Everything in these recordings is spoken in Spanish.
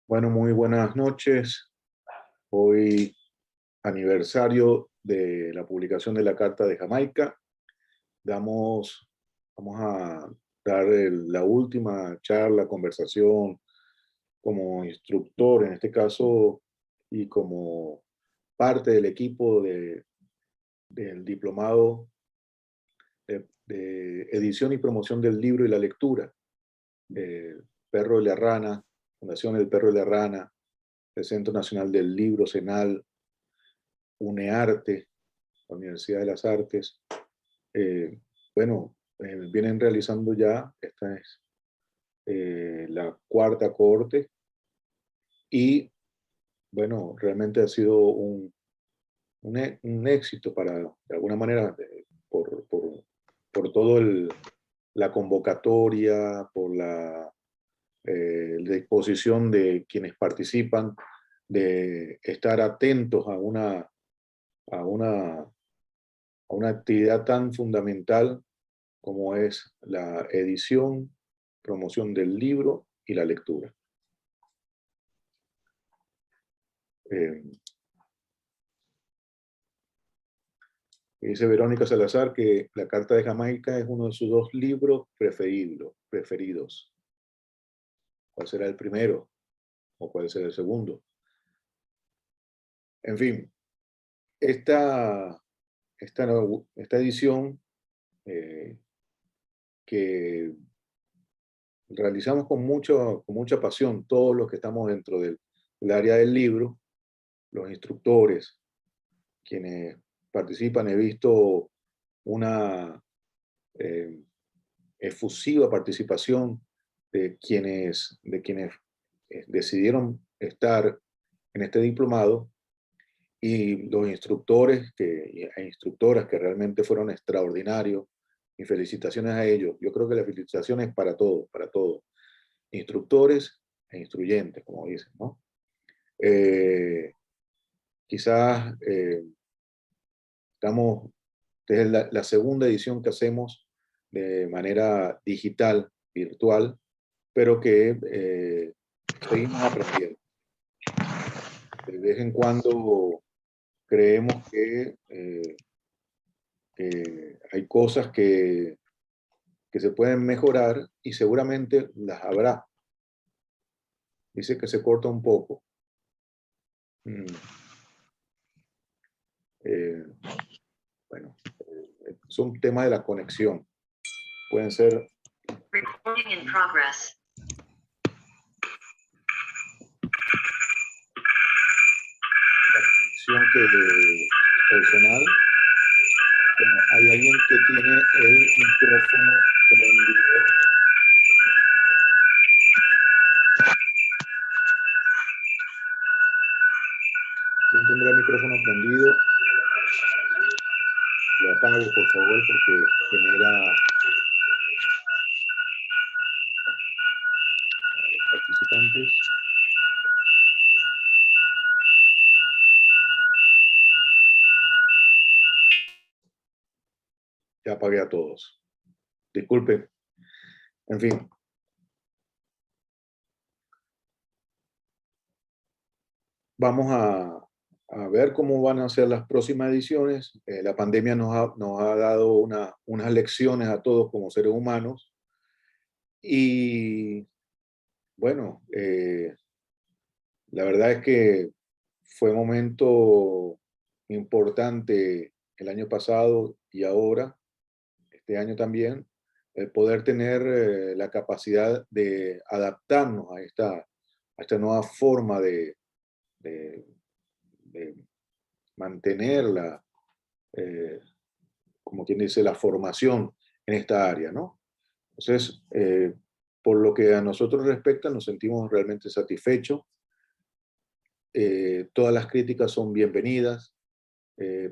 Bueno, muy buenas noches. Hoy aniversario de la publicación de la Carta de Jamaica. Vamos a dar la última charla, conversación como instructor en este caso y como parte del equipo del diplomado de edición y promoción del libro y la lectura. Perro de la Rana, Fundación El Perro de la Rana, el Centro Nacional del Libro, CENAL, UNEARTE, la Universidad de las Artes. Vienen realizando ya, esta es la cuarta cohorte y bueno, realmente ha sido un éxito para, de alguna manera, por todo la convocatoria, por la disposición de quienes participan, de estar atentos a una, a una actividad tan fundamental como es la edición, promoción del libro y la lectura. Dice Verónica Salazar que la Carta de Jamaica es uno de sus dos libros preferidos. ¿Cuál será el primero? ¿O cuál será el segundo? En fin, esta edición que realizamos con mucha pasión todos los que estamos dentro del área del libro, los instructores, quienes participan. He visto una efusiva participación de quienes decidieron estar en este diplomado, y los instructores e instructoras que realmente fueron extraordinarios. Mis felicitaciones a ellos. Yo creo que la felicitación es para todos, instructores e instruyentes, como dicen, ¿no? Quizás esta es la segunda edición que hacemos de manera digital, virtual, pero que seguimos aprendiendo. De vez en cuando creemos que hay cosas que se pueden mejorar y seguramente las habrá. Dice que se corta un poco. Bueno, es un tema de la conexión. Pueden ser... Recording in progress. La conexión personal. Bueno, hay alguien que tiene el micrófono prendido. ¿Quién tendrá el micrófono prendido? Lo apague, por favor, porque genera... Los participantes. Ya apagué a todos. Disculpe. En fin. Vamos a ver cómo van a ser las próximas ediciones. La pandemia nos ha dado unas lecciones a todos como seres humanos. Y bueno, la verdad es que fue un momento importante el año pasado y ahora, este año también, el poder tener la capacidad de adaptarnos a esta nueva forma de mantener como quien dice, la formación en esta área, ¿no? Entonces, por lo que a nosotros respecta, nos sentimos realmente satisfechos. Todas las críticas son bienvenidas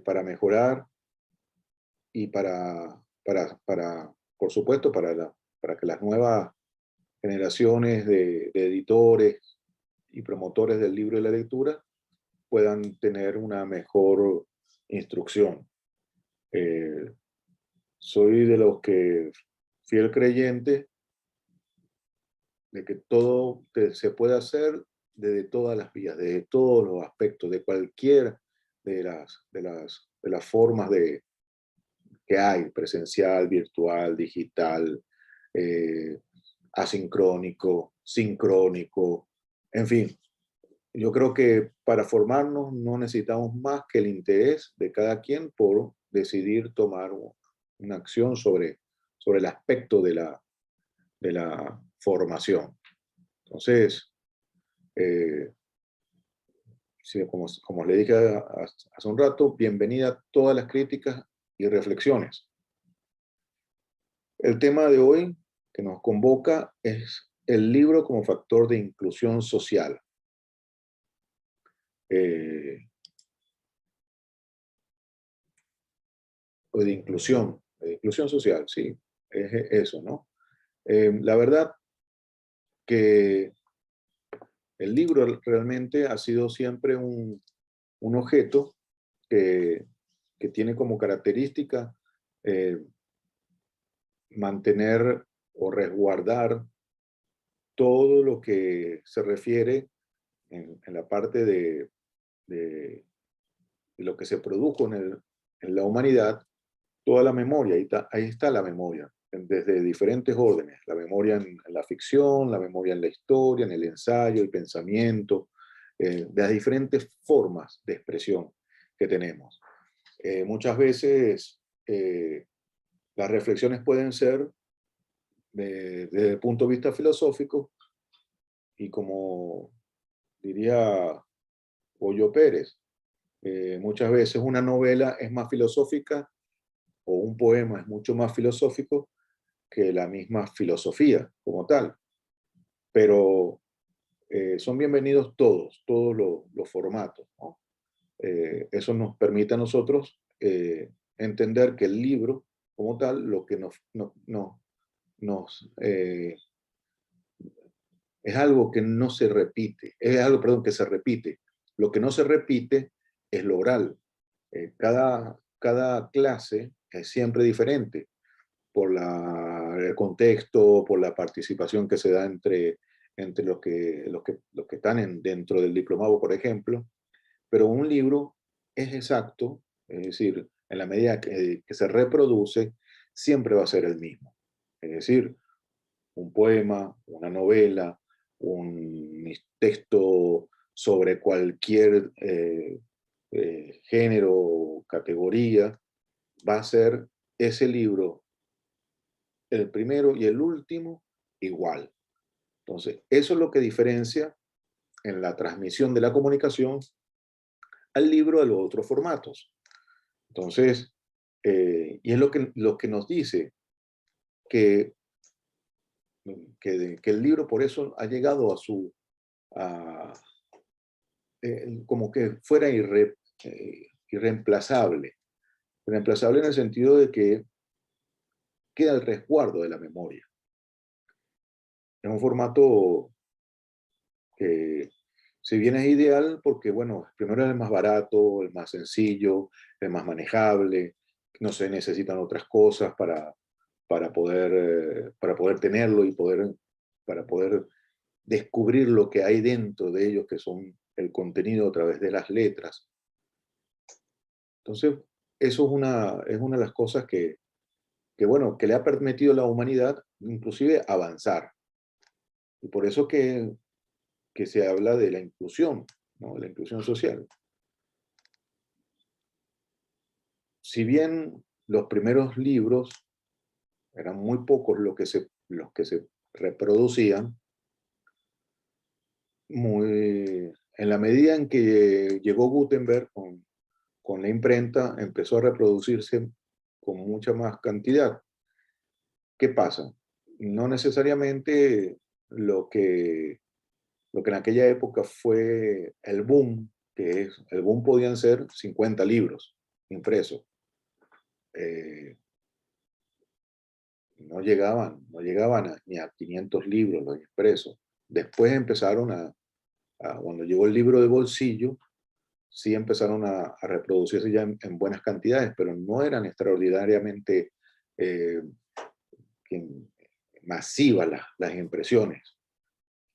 para mejorar y por supuesto, para que las nuevas generaciones de editores y promotores del libro y la lectura puedan tener una mejor instrucción. Soy de los que, fiel creyente, de que todo se puede hacer desde todas las vías, desde todos los aspectos, de cualquier de las formas que hay, presencial, virtual, digital, eh, asincrónico, sincrónico, en fin. Yo creo que para formarnos no necesitamos más que el interés de cada quien por decidir tomar una acción sobre el aspecto de la formación. Entonces, eh, sí, como le dije hace un rato, bienvenida a todas las críticas y reflexiones. El tema de hoy que nos convoca es el libro como factor de inclusión social. O de inclusión social, sí, es eso, ¿no? La verdad que el libro realmente ha sido siempre un objeto que tiene como característica eh, mantener o resguardar todo lo que se refiere en la parte de lo que se produjo en la humanidad, toda la memoria, ahí está la memoria, desde diferentes órdenes, la memoria en la ficción, la memoria en la historia, en el ensayo, el pensamiento, de las diferentes formas de expresión que tenemos. Muchas veces las reflexiones pueden ser desde el punto de vista filosófico y como diría Goyo Pérez, muchas veces una novela es más filosófica o un poema es mucho más filosófico que la misma filosofía como tal. Pero son bienvenidos todos los formatos, ¿no? Eso nos permite a nosotros entender que el libro como tal, lo que es algo que no se repite, es algo, perdón, que se repite. Lo que no se repite es lo oral. Cada clase es siempre diferente por el contexto, por la participación que se da entre los que están dentro del diplomado, por ejemplo. Pero un libro es exacto, es decir, en la medida que se reproduce, siempre va a ser el mismo. Es decir, un poema, una novela, un texto sobre cualquier género o categoría, va a ser ese libro, el primero y el último, igual. Entonces, eso es lo que diferencia en la transmisión de la comunicación al libro a los otros formatos. Entonces, y es lo que nos dice que, que el libro por eso ha llegado a, como que fuera irreemplazable. Irreemplazable en el sentido de que queda el resguardo de la memoria. Es un formato que, si bien es ideal, porque, bueno, primero es el más barato, el más sencillo, el más manejable, no se necesitan otras cosas para poder tenerlo y para poder descubrir lo que hay dentro de ellos, que son el contenido a través de las letras. Entonces, eso es una de las cosas bueno, que le ha permitido a la humanidad inclusive avanzar. Y por eso que se habla de la inclusión, ¿no? La inclusión social. Si bien los primeros libros eran muy pocos los que se reproducían, en la medida en que llegó Gutenberg con la imprenta, empezó a reproducirse con mucha más cantidad. ¿Qué pasa? No necesariamente lo que en aquella época fue el boom, el boom podían ser 50 libros impresos. No llegaban ni a 500 libros los impresos. Después empezaron cuando llegó el libro de bolsillo, sí empezaron a reproducirse ya en buenas cantidades, pero no eran extraordinariamente eh, masivas las impresiones.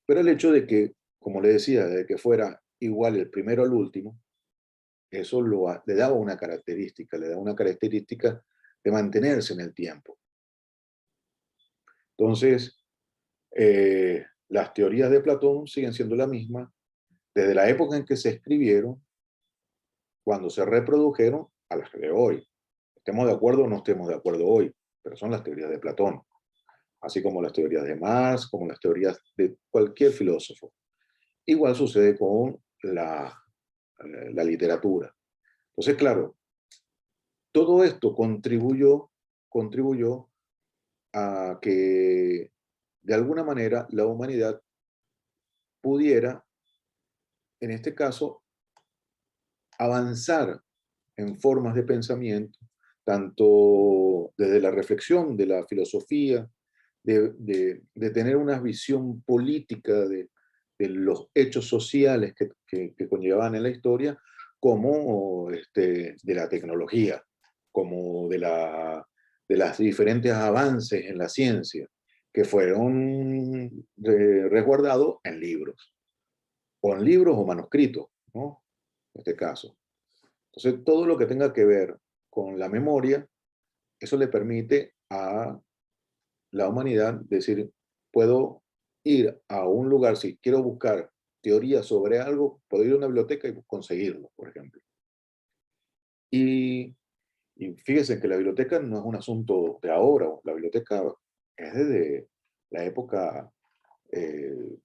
Pero el hecho de que como le decía, de que fuera igual el primero al último, eso le daba una característica, le da una característica de mantenerse en el tiempo. Entonces, las teorías de Platón siguen siendo la misma desde la época en que se escribieron, cuando se reprodujeron, a las de hoy. Estemos de acuerdo o no estemos de acuerdo hoy, pero son las teorías de Platón, así como las teorías de Marx, como las teorías de cualquier filósofo. Igual sucede con la literatura. Entonces, claro, todo esto contribuyó a que de alguna manera la humanidad pudiera, en este caso, avanzar en formas de pensamiento, tanto desde la reflexión de la filosofía, de tener una visión política de los hechos sociales que conllevaban en la historia, como de la tecnología, como de las diferentes avances en la ciencia, que fueron resguardados en libros, o manuscritos, ¿no? En este caso. Entonces, todo lo que tenga que ver con la memoria, eso le permite a la humanidad decir, puedo ir a un lugar, si quiero buscar teoría sobre algo, puedo ir a una biblioteca y conseguirlo, por ejemplo. Y, y fíjense que la biblioteca no es un asunto de ahora, la biblioteca es desde la época de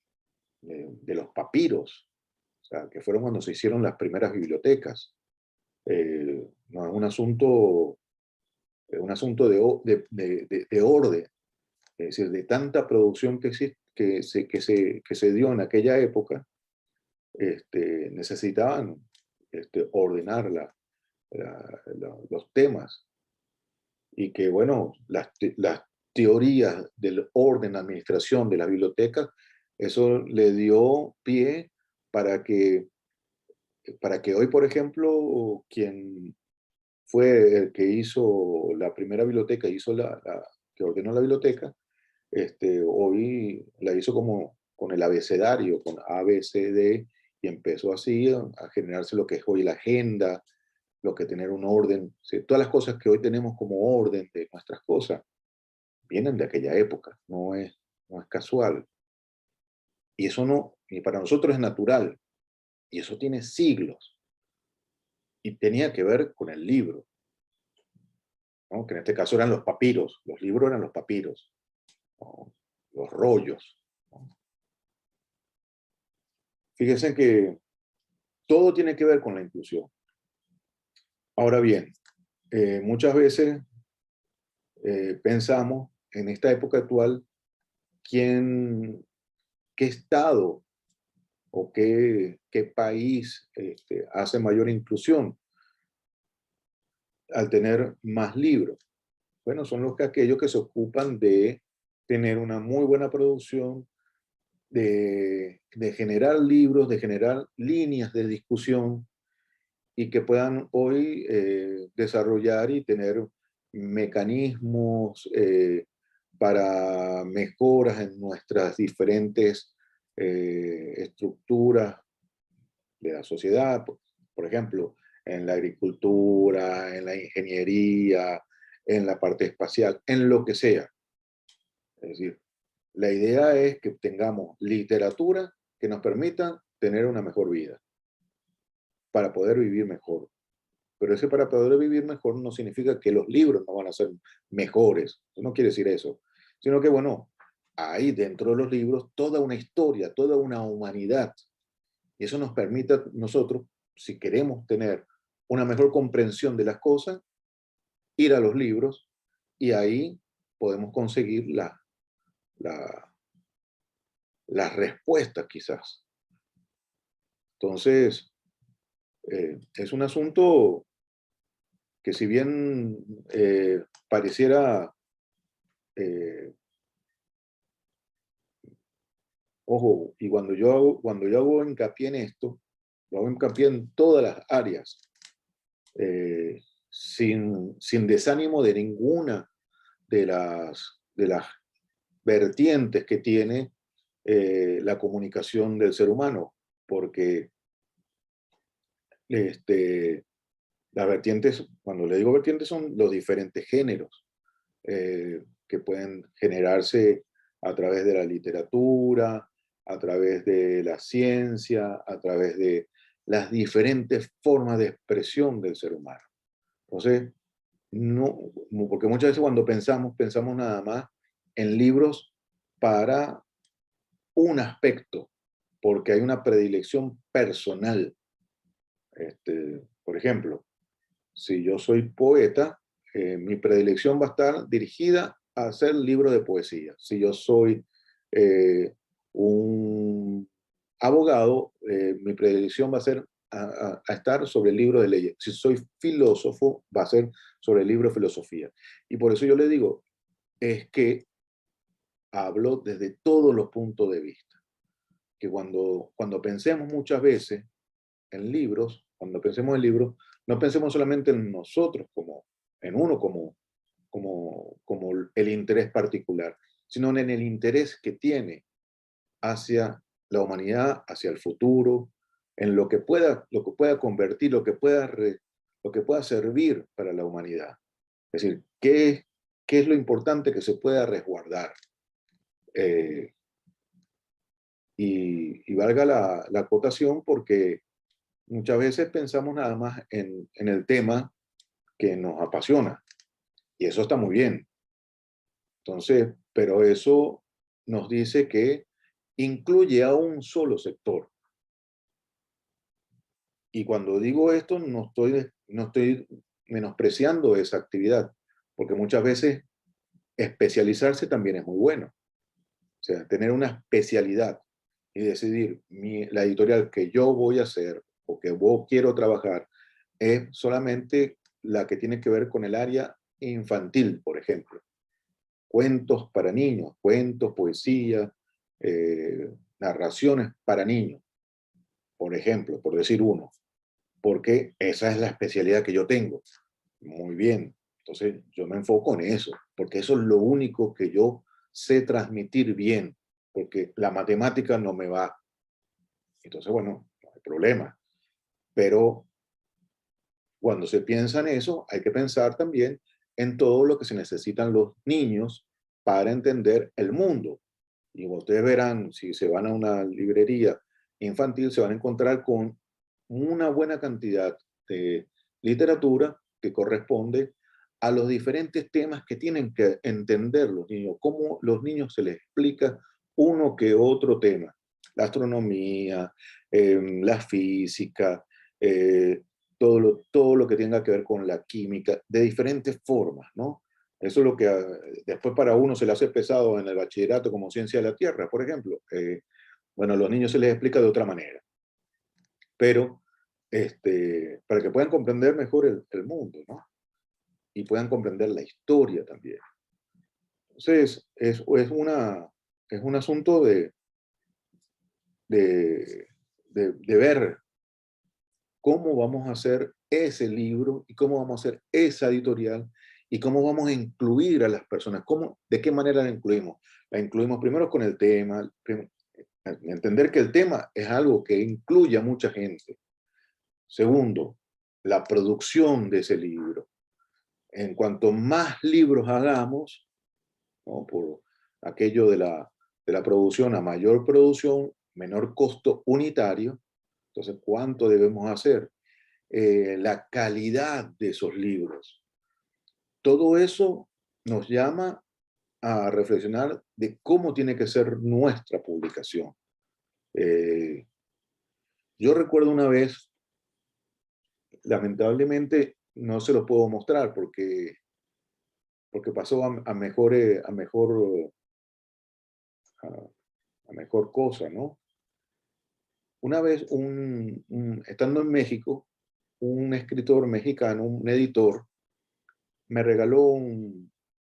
los papiros, o sea, que fueron cuando se hicieron las primeras bibliotecas. No es un asunto de orden, es decir, de tanta producción que se dio en aquella época, necesitaban ordenar los temas, y que, bueno, las teorías del orden, administración de las bibliotecas, eso le dio pie para que, hoy, por ejemplo, quien fue el que hizo la primera biblioteca, que ordenó la biblioteca, hoy la hizo como con el abecedario, con A, B, C, D, y empezó así a generarse lo que es hoy la agenda, lo que tener un orden. ¿Sí? Todas las cosas que hoy tenemos como orden de nuestras cosas vienen de aquella época, no es casual. Y eso no, y para nosotros es natural, y eso tiene siglos, y tenía que ver con el libro, ¿no? Que en este caso eran los papiros, los libros eran los papiros, ¿no? Los rollos, ¿no? Fíjense que todo tiene que ver con la inclusión. Ahora bien, muchas veces pensamos en esta época actual, ¿qué estado o qué país hace mayor inclusión al tener más libros? Bueno, son aquellos que se ocupan de tener una muy buena producción, de generar libros, de generar líneas de discusión, y que puedan hoy desarrollar y tener mecanismos para mejoras en nuestras diferentes estructuras de la sociedad, por ejemplo, en la agricultura, en la ingeniería, en la parte espacial, en lo que sea. Es decir, la idea es que tengamos literatura que nos permita tener una mejor vida, para poder vivir mejor. Pero ese para poder vivir mejor no significa que los libros no van a ser mejores. No quiere decir eso. Sino que, bueno, hay dentro de los libros toda una historia, toda una humanidad. Y eso nos permite a nosotros, si queremos tener una mejor comprensión de las cosas, ir a los libros, y ahí podemos conseguir las respuestas, quizás. Entonces, es un asunto que, si bien pareciera, eh, ojo, y cuando yo hago hincapié en esto, lo hago hincapié en todas las áreas, sin desánimo de ninguna de las vertientes que tiene la comunicación del ser humano, porque las vertientes, cuando le digo vertientes, son los diferentes géneros que pueden generarse a través de la literatura, a través de la ciencia, a través de las diferentes formas de expresión del ser humano. Entonces, no, porque muchas veces cuando pensamos nada más en libros para un aspecto, porque hay una predilección personal. Por ejemplo, si yo soy poeta, mi predilección va a estar dirigida a hacer libros de poesía. Si yo soy eh, un abogado, mi predilección va a ser a estar sobre el libro de leyes. Si soy filósofo, va a ser sobre el libro de filosofía. Y por eso yo le digo, es que hablo desde todos los puntos de vista. Que cuando pensemos muchas veces en libros, cuando pensemos en libros, no pensemos solamente en nosotros en uno como el interés particular, sino en el interés que tiene hacia la humanidad, hacia el futuro, en lo que pueda convertir, lo que pueda servir para la humanidad. Es decir, qué es lo importante que se pueda resguardar. Eh, y valga la acotación porque muchas veces pensamos nada más en el tema que nos apasiona, y eso está muy bien. Entonces, pero eso nos dice que incluye a un solo sector. Y cuando digo esto, no estoy menospreciando esa actividad, porque muchas veces especializarse también es muy bueno. O sea, tener una especialidad y decidir la editorial que yo voy a hacer o que yo quiero trabajar es solamente la que tiene que ver con el área infantil, por ejemplo. Cuentos para niños, cuentos, poesía, narraciones para niños, por ejemplo, por decir uno, porque esa es la especialidad que yo tengo. Muy bien, entonces yo me enfoco en eso, porque eso es lo único que yo sé transmitir bien, porque la matemática no me va. Entonces, bueno, no hay problema. Pero cuando se piensa en eso, hay que pensar también en todo lo que se necesitan los niños para entender el mundo. Y ustedes verán, si se van a una librería infantil, se van a encontrar con una buena cantidad de literatura que corresponde a los diferentes temas que tienen que entender los niños, cómo los niños se les explica uno que otro tema, la astronomía, la física, eh, todo lo que tenga que ver con la química, de diferentes formas, ¿no? Eso es lo que después para uno se le hace pesado en el bachillerato como ciencia de la Tierra, por ejemplo. Bueno, a los niños se les explica de otra manera, pero para que puedan comprender mejor el mundo, ¿no? Y puedan comprender la historia también. Entonces, es un asunto de, de ver cómo vamos a hacer ese libro y cómo vamos a hacer esa editorial y cómo vamos a incluir a las personas, de qué manera la incluimos. La incluimos primero con el tema, entender que el tema es algo que incluye a mucha gente. Segundo, la producción de ese libro. En cuanto más libros hagamos, ¿no? Por aquello de la producción, a mayor producción, menor costo unitario. Entonces, ¿cuánto debemos hacer? La calidad de esos libros. Todo eso nos llama a reflexionar de cómo tiene que ser nuestra publicación. Eh, yo recuerdo una vez, lamentablemente no se lo puedo mostrar porque pasó a, a mejor cosa, ¿no? Una vez, estando en México, un escritor mexicano, un editor, me regaló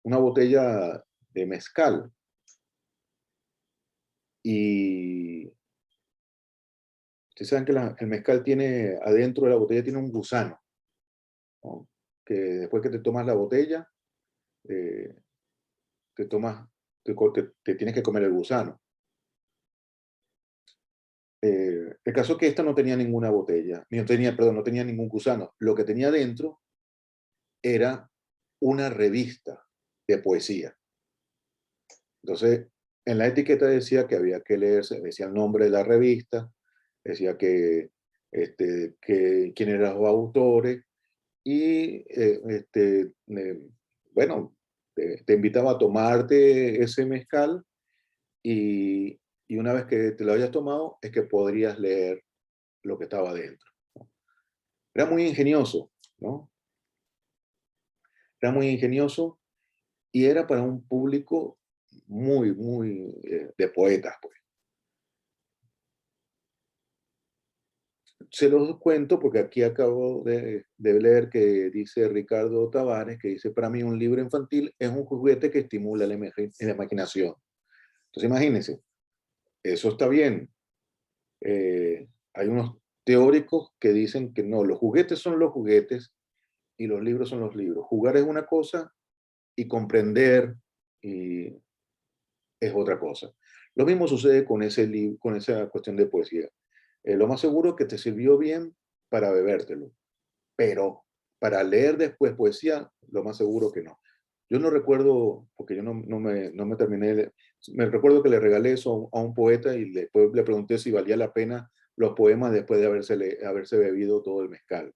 una botella de mezcal. Y ustedes saben que el mezcal tiene, adentro de la botella tiene un gusano, ¿no? Que después que te tomas la botella, eh, te tomas, te tienes que comer el gusano. El caso es que esta no tenía ninguna botella, perdón, no tenía ningún gusano. Lo que tenía dentro era una revista de poesía. Entonces, en la etiqueta decía que había que leerse, decía el nombre de la revista, decía que quién eran los autores y, bueno, te invitaba a tomarte ese mezcal y una vez que te lo hayas tomado es que podrías leer lo que estaba dentro. Era muy ingenioso, ¿no? Era muy ingenioso y era para un público muy de poetas, pues. Se los cuento porque aquí acabo de leer que dice Ricardo Tavares, que dice, para mí un libro infantil es un juguete que estimula la imaginación. Entonces imagínense, eso está bien. Hay unos teóricos que dicen que no, los juguetes son los juguetes y los libros son los libros. Jugar es una cosa y comprender y es otra cosa. Lo mismo sucede con con esa cuestión de poesía. Lo más seguro es que te sirvió bien para bebértelo, pero para leer después poesía, lo más seguro que no. Yo no recuerdo, porque yo no me terminé, me recuerdo que le regalé eso a un poeta y después le pregunté si valía la pena los poemas después de haberse bebido todo el mezcal.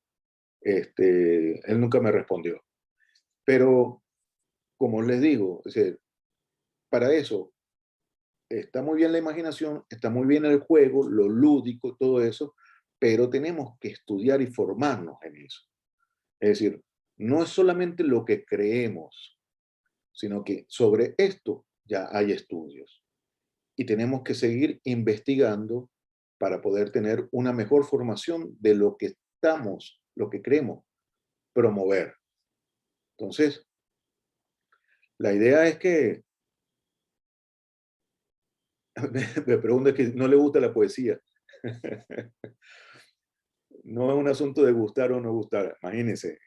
Él nunca me respondió. Pero, como les digo, es decir, para eso está muy bien la imaginación, está muy bien el juego, lo lúdico, todo eso, pero tenemos que estudiar y formarnos en eso. Es decir, no es solamente lo que creemos, sino que sobre esto ya hay estudios y tenemos que seguir investigando para poder tener una mejor formación de lo que queremos promover. Entonces, la idea es que, me pregunta que no le gusta la poesía. No es un asunto de gustar o no gustar. Imagínense,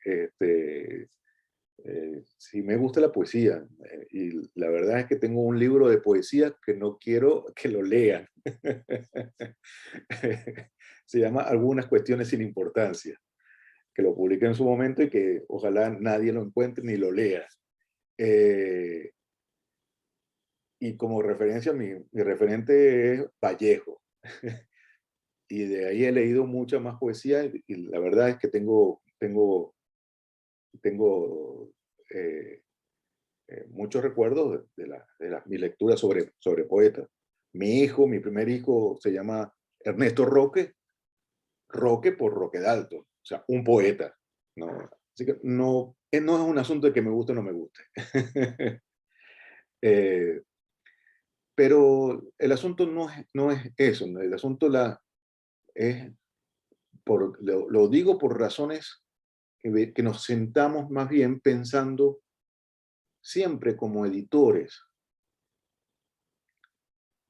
sí me gusta la poesía y la verdad es que tengo un libro de poesía que no quiero que lo lean. Se llama Algunas cuestiones sin importancia, que lo publiqué en su momento y que ojalá nadie lo encuentre ni lo lea. Eh, y como referencia, mi referente es Vallejo. Y de ahí he leído mucha más poesía y la verdad es que tengo muchos recuerdos mi lectura sobre poetas. Mi primer hijo se llama Ernesto Roque, Roque por Roque Dalton, o sea, un poeta. ¿No? Así que no es un asunto de que me guste o no me guste. eh, pero el asunto no es eso, ¿no? El asunto es, lo digo por razones que nos sentamos más bien pensando siempre como editores.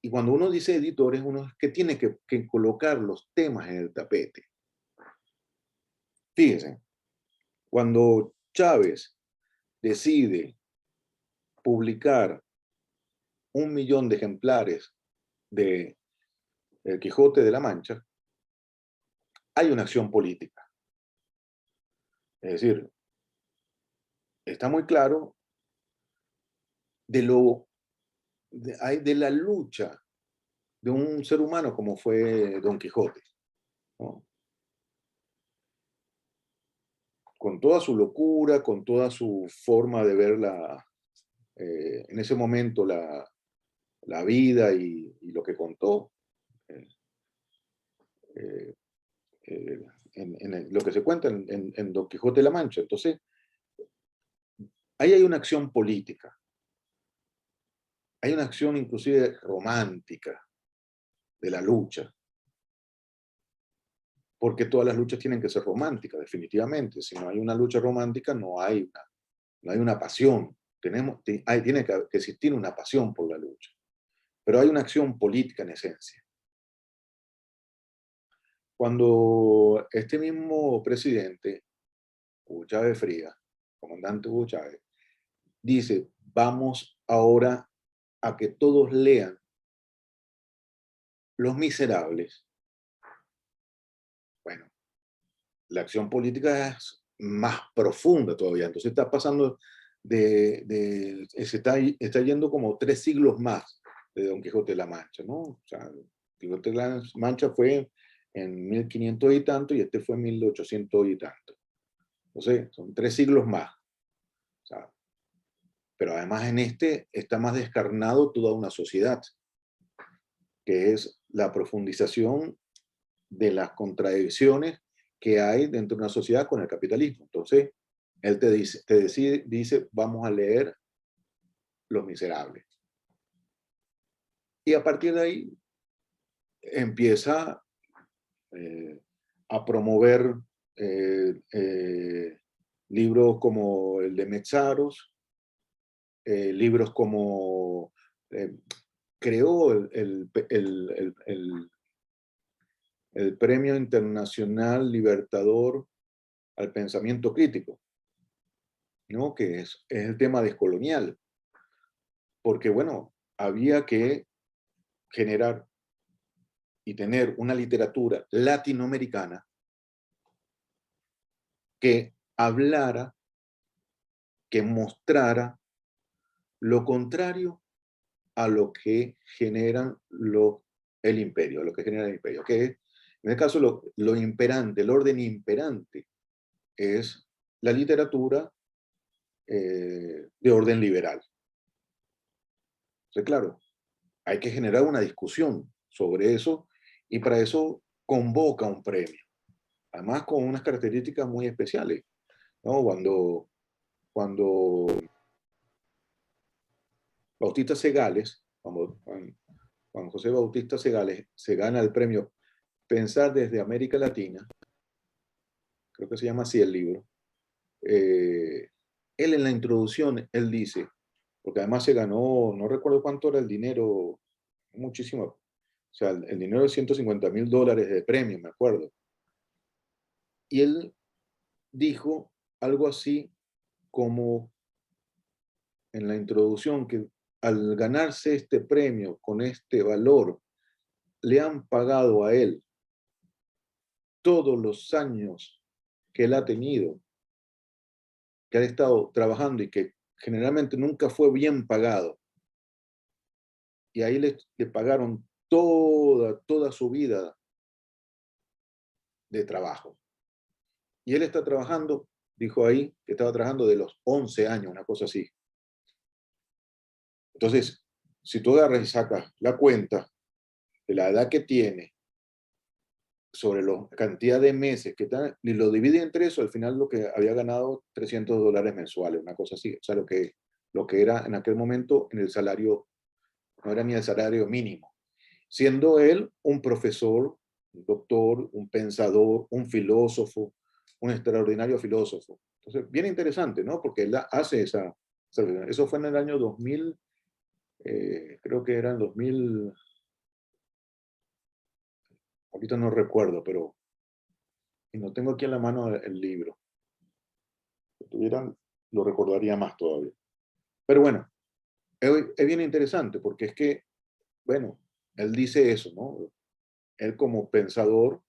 Y cuando uno dice editores, uno es que tiene que colocar los temas en el tapete. Fíjense, cuando Chávez decide publicar 1 millón de ejemplares de El Quijote de la Mancha, hay una acción política. Es decir, está muy claro de la lucha de un ser humano como fue Don Quijote, ¿no? Con toda su locura, con toda su forma de ver en ese momento la vida y lo que contó, eh, eh, lo que se cuenta en Don Quijote de la Mancha. Entonces, ahí hay una acción política, hay una acción inclusive romántica de la lucha, porque todas las luchas tienen que ser románticas, definitivamente. Si no hay una lucha romántica, no hay una pasión. Tiene que existir una pasión por la lucha, pero hay una acción política en esencia. Cuando este mismo presidente, Hugo Chávez Frías, comandante Hugo Chávez, dice, vamos ahora a que todos lean Los Miserables, la acción política es más profunda todavía. Entonces está pasando está yendo como 3 siglos más de Don Quijote de la Mancha, ¿no? O sea, Don Quijote de la Mancha fue en 1500 y tanto y este fue en 1800 y tanto. Entonces, son 3 siglos más. O sea, pero además en este está más descarnado toda una sociedad, que es la profundización de las contradicciones que hay dentro de una sociedad con el capitalismo. Entonces, él dice, vamos a leer Los Miserables. Y a partir de ahí empieza a promover libros como el de Metzaros, libros como creó el Premio Internacional Libertador al Pensamiento Crítico, ¿no? Que es el tema descolonial, porque bueno, había que generar y tener una literatura latinoamericana que hablara, que mostrara lo contrario a lo que generan el imperio, lo que genera el imperio, que en este caso lo imperante, el orden imperante es la literatura de orden liberal. Entonces, claro, hay que generar una discusión sobre eso y para eso convoca un premio, además con unas características muy especiales, ¿no? Cuando Bautista Segales, Juan José Bautista Segales se gana el premio Pensar desde América Latina, creo que se llama así el libro, él en la introducción, él dice, porque además se ganó, no recuerdo cuánto era el dinero, muchísimo, o sea, el dinero de $150,000 de premio, me acuerdo. Y él dijo algo así como en la introducción, que al ganarse este premio con este valor, le han pagado a él todos los años que él ha tenido, que ha estado trabajando y que generalmente nunca fue bien pagado. Y ahí le pagaron toda su vida de trabajo. Y él está trabajando, dijo ahí, que estaba trabajando de los 11 años, una cosa así. Entonces, si tú agarras y sacas la cuenta de la edad que tiene, sobre la cantidad de meses que están, y lo divide entre eso, al final lo que había ganado $300 mensuales, una cosa así. O sea, lo que era en aquel momento en el salario, no era ni el salario mínimo. Siendo él un profesor, un doctor, un pensador, un filósofo, un extraordinario filósofo. Entonces, bien interesante, ¿no? Porque él hace eso fue en el año 2000, creo que era en 2000, ahorita no recuerdo, pero y no tengo aquí en la mano el libro. Si tuvieran, lo recordaría más todavía. Pero bueno, es bien interesante porque es que, bueno, él dice eso, ¿no? Él como pensador,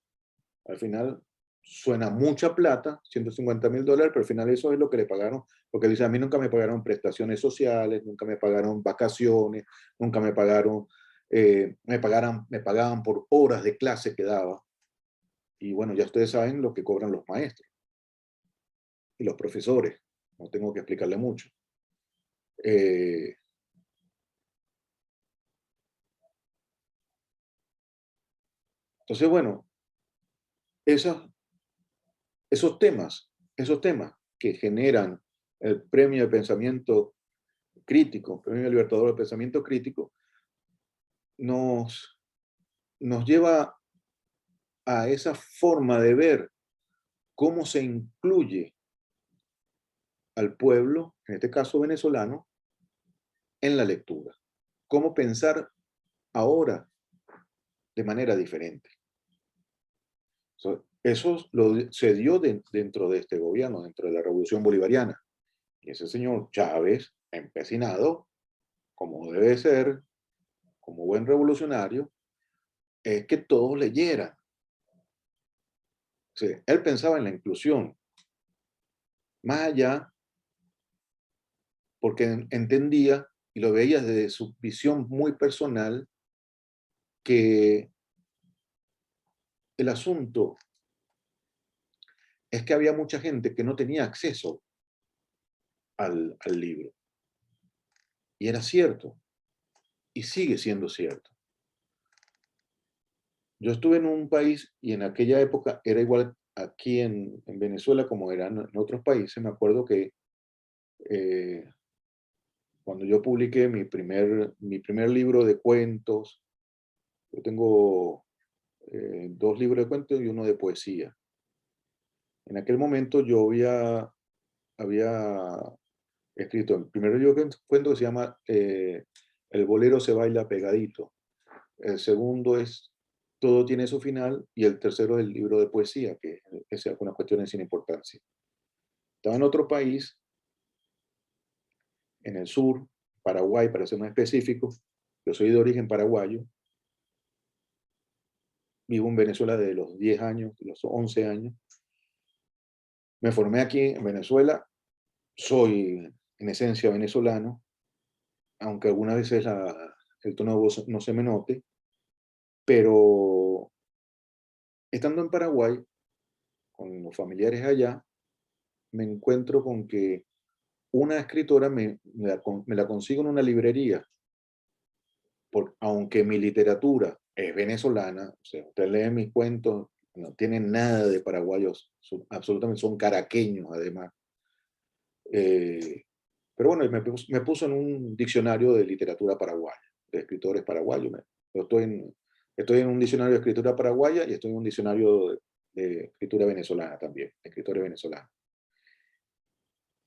al final suena mucha plata, $150,000, pero al final eso es lo que le pagaron, porque él dice, a mí nunca me pagaron prestaciones sociales, nunca me pagaron vacaciones, nunca me pagaron, me pagaban por horas de clase que daba. Y bueno, ya ustedes saben lo que cobran los maestros y los profesores, no tengo que explicarle mucho. Entonces, bueno, esos temas que generan el premio de pensamiento crítico, premio Libertador de pensamiento crítico, nos lleva a esa forma de ver cómo se incluye al pueblo, en este caso venezolano, en la lectura. Cómo pensar ahora de manera diferente. Eso se dio dentro de este gobierno, dentro de la Revolución Bolivariana. Y ese señor Chávez, empecinado, como debe ser, como buen revolucionario, es que todos leyeran. Sí, él pensaba en la inclusión, más allá, porque entendía y lo veía desde su visión muy personal, que el asunto es que había mucha gente que no tenía acceso al libro. Y era cierto, y sigue siendo cierto. Yo estuve en un país y en aquella época era igual aquí en Venezuela como era en otros países. Me acuerdo que eh, cuando yo publiqué mi primer libro de cuentos, yo tengo 2 libros de cuentos y uno de poesía. En aquel momento yo había escrito el primer libro de cuentos que se llama El bolero se baila pegadito. El segundo es Todo tiene su final y el tercero es el libro de poesía, que es algunas cuestiones sin importancia. Estaba en otro país, en el sur, Paraguay, para ser más específico. Yo soy de origen paraguayo. Vivo en Venezuela desde los 10 años, de los 11 años. Me formé aquí en Venezuela. Soy en esencia venezolano, aunque algunas veces el tono de voz no se me note, pero estando en Paraguay, con los familiares allá, me encuentro con que una escritora me la consigo en una librería, aunque mi literatura es venezolana, o sea, usted lee mis cuentos, no tienen nada de paraguayos, absolutamente son caraqueños además. Eh, pero bueno, me puso en un diccionario de literatura paraguaya, de escritores paraguayos. Yo estoy en un diccionario de escritura paraguaya y estoy en un diccionario de escritura venezolana también, de escritores venezolanos.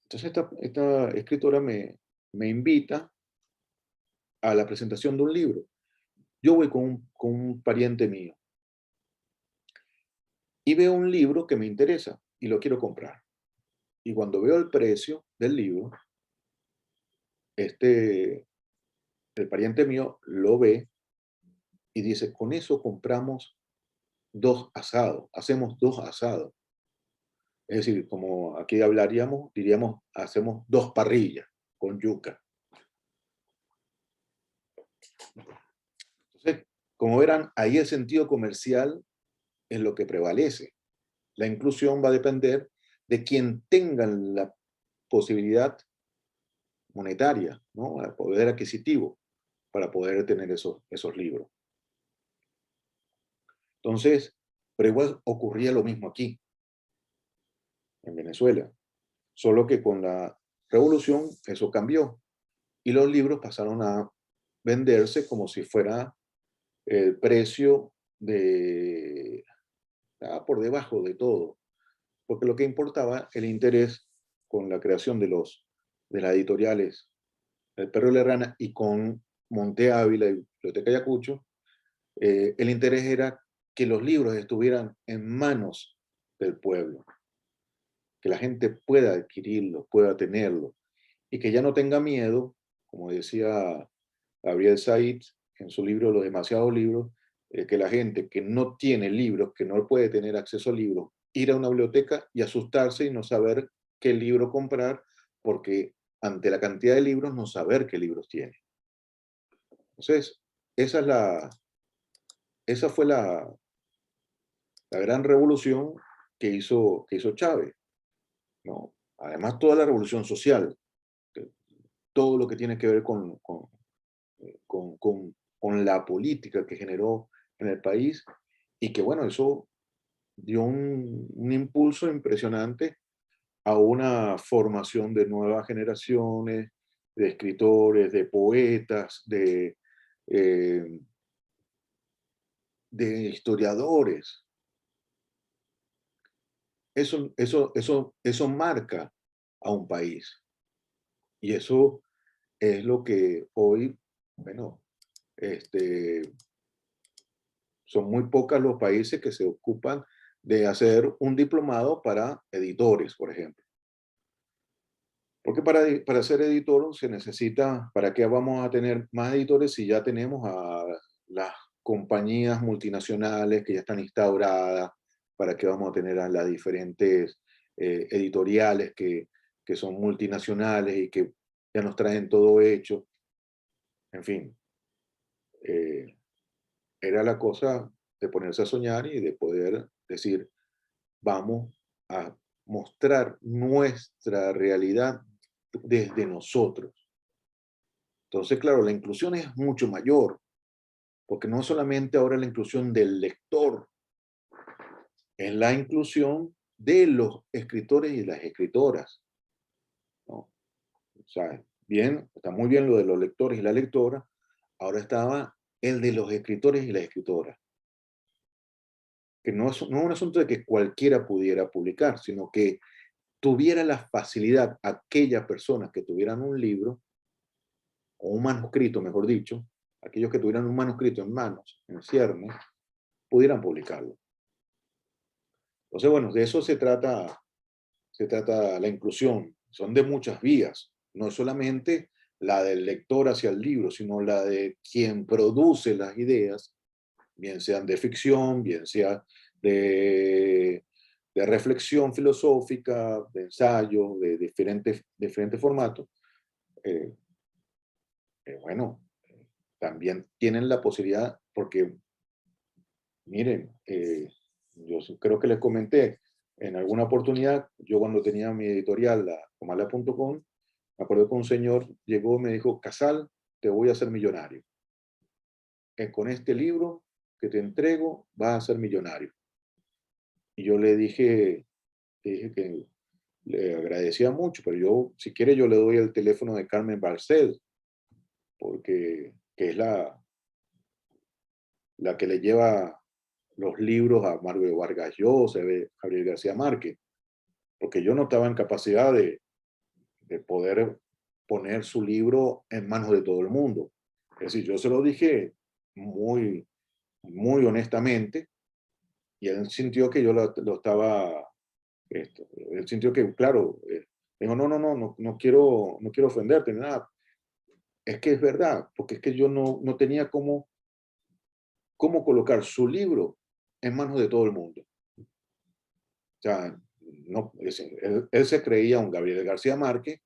Entonces esta escritora me invita a la presentación de un libro. Yo voy con un pariente mío y veo un libro que me interesa y lo quiero comprar. Y cuando veo el precio del libro, el pariente mío lo ve y dice, con eso compramos 2 asados, hacemos 2 asados. Es decir, como aquí diríamos, hacemos 2 parrillas con yuca. Entonces, como verán, ahí el sentido comercial es lo que prevalece. La inclusión va a depender de quien tenga la posibilidad monetaria, ¿no? El poder adquisitivo para poder tener esos libros. Entonces, pero igual ocurría lo mismo aquí, en Venezuela, solo que con la revolución eso cambió y los libros pasaron a venderse como si fuera el precio por debajo de todo, porque lo que importaba el interés con la creación de las editoriales El Perro y la Rana y con Monte Ávila y Biblioteca Ayacucho, el interés era que los libros estuvieran en manos del pueblo, que la gente pueda adquirirlos, pueda tenerlos, y que ya no tenga miedo, como decía Gabriel Said en su libro Los demasiados libros, que la gente que no tiene libros, que no puede tener acceso a libros, ir a una biblioteca y asustarse y no saber qué libro comprar, porque ante la cantidad de libros no saber qué libros tiene. Entonces, esa fue la gran revolución que hizo Chávez, ¿no? Además, toda la revolución social, todo lo que tiene que ver con la política que generó en el país y que, bueno, eso dio un impulso impresionante a una formación de nuevas generaciones, de escritores, de poetas, eh, de historiadores. Eso marca a un país. Y eso es lo que hoy, bueno, son muy pocos los países que se ocupan de hacer un diplomado para editores, por ejemplo. Porque para ser editor se necesita, ¿para qué vamos a tener más editores si ya tenemos a las compañías multinacionales que ya están instauradas, ¿Para qué vamos a tener a las diferentes editoriales que son multinacionales y que ya nos traen todo hecho? En fin, eh, era la cosa de ponerse a soñar y de poder decir, vamos a mostrar nuestra realidad desde nosotros. Entonces, claro, la inclusión es mucho mayor, porque no solamente ahora la inclusión del lector, es la inclusión de los escritores y las escritoras, ¿no? O sea, bien, está muy bien lo de los lectores y la lectora, ahora estaba el de los escritores y las escritoras, que no es un asunto de que cualquiera pudiera publicar, sino que tuviera la facilidad aquellas personas que tuvieran un libro, o un manuscrito, mejor dicho, aquellos que tuvieran un manuscrito en manos, en ciernes, pudieran publicarlo. Entonces, bueno, de eso se trata la inclusión. Son de muchas vías, no es solamente la del lector hacia el libro, sino la de quien produce las ideas, bien sean de ficción, bien sea de reflexión filosófica, de ensayo, de diferentes formatos. Eh, bueno, también tienen la posibilidad, porque miren, creo que les comenté en alguna oportunidad, yo cuando tenía mi editorial, la comala.com, me acuerdo que un señor llegó y me dijo, Casal, te voy a hacer millonario. Con este libro que te entrego, vas a ser millonario. Y yo le dije que le agradecía mucho, pero yo, si quiere, yo le doy el teléfono de Carmen Barcel, porque que es la que le lleva los libros a Mario Vargas Llosa, Gabriel García Márquez, porque yo no estaba en capacidad de poder poner su libro en manos de todo el mundo. Es decir, yo se lo dije muy, muy honestamente, y él sintió que yo lo estaba, él sintió que, claro, dijo, no quiero, no quiero ofenderte, ni nada. Es que es verdad, porque es que yo no tenía cómo colocar su libro en manos de todo el mundo. O sea, no, él se creía un Gabriel García Márquez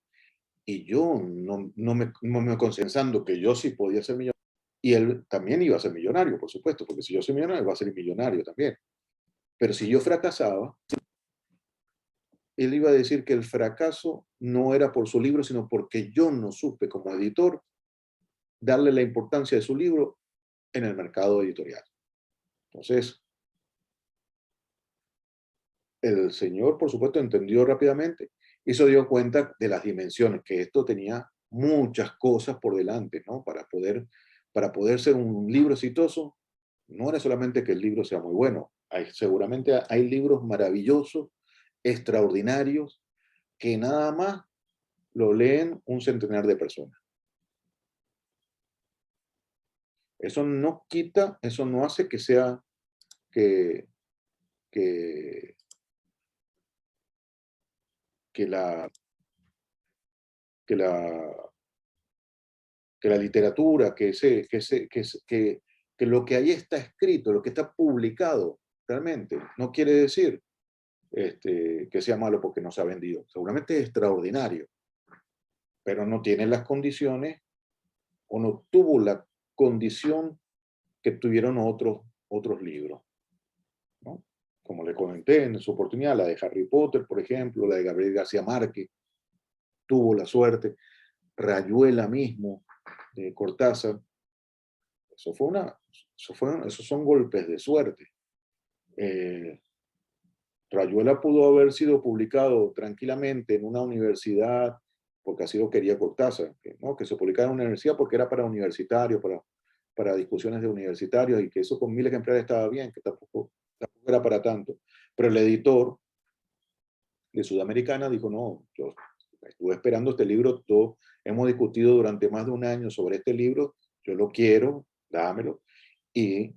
y yo no me consensando que yo sí podía ser millonario y él también iba a ser millonario, por supuesto, porque si yo soy millonario, él va a ser millonario también. Pero si yo fracasaba, él iba a decir que el fracaso no era por su libro, sino porque yo no supe como editor darle la importancia de su libro en el mercado editorial. Entonces, el señor, por supuesto, entendió rápidamente y se dio cuenta de las dimensiones, que esto tenía muchas cosas por delante, ¿no? Para poder ser un libro exitoso, no era solamente que el libro sea muy bueno, seguramente hay libros maravillosos, extraordinarios, que nada más lo leen un centenar de personas. Eso no quita, eso no hace que sea que, que, que la, que la que la literatura, que lo que ahí está escrito, lo que está publicado, realmente no quiere decir que sea malo porque no se ha vendido. Seguramente es extraordinario, pero no tiene las condiciones o no tuvo la condición que tuvieron otros libros, ¿no? Como le comenté en su oportunidad, la de Harry Potter, por ejemplo, la de Gabriel García Márquez, tuvo la suerte, Rayuela mismo, de Cortázar, esos son golpes de suerte. Rayuela pudo haber sido publicado tranquilamente en una universidad, porque así lo quería Cortázar, ¿no? Que se publicara en una universidad porque era para universitarios, para discusiones de universitarios, y que eso con 1000 ejemplares estaba bien, que tampoco era para tanto. Pero el editor de Sudamericana dijo, no, yo estuve esperando este libro, todo, hemos discutido durante más de un año sobre este libro, yo lo quiero, dámelo. Y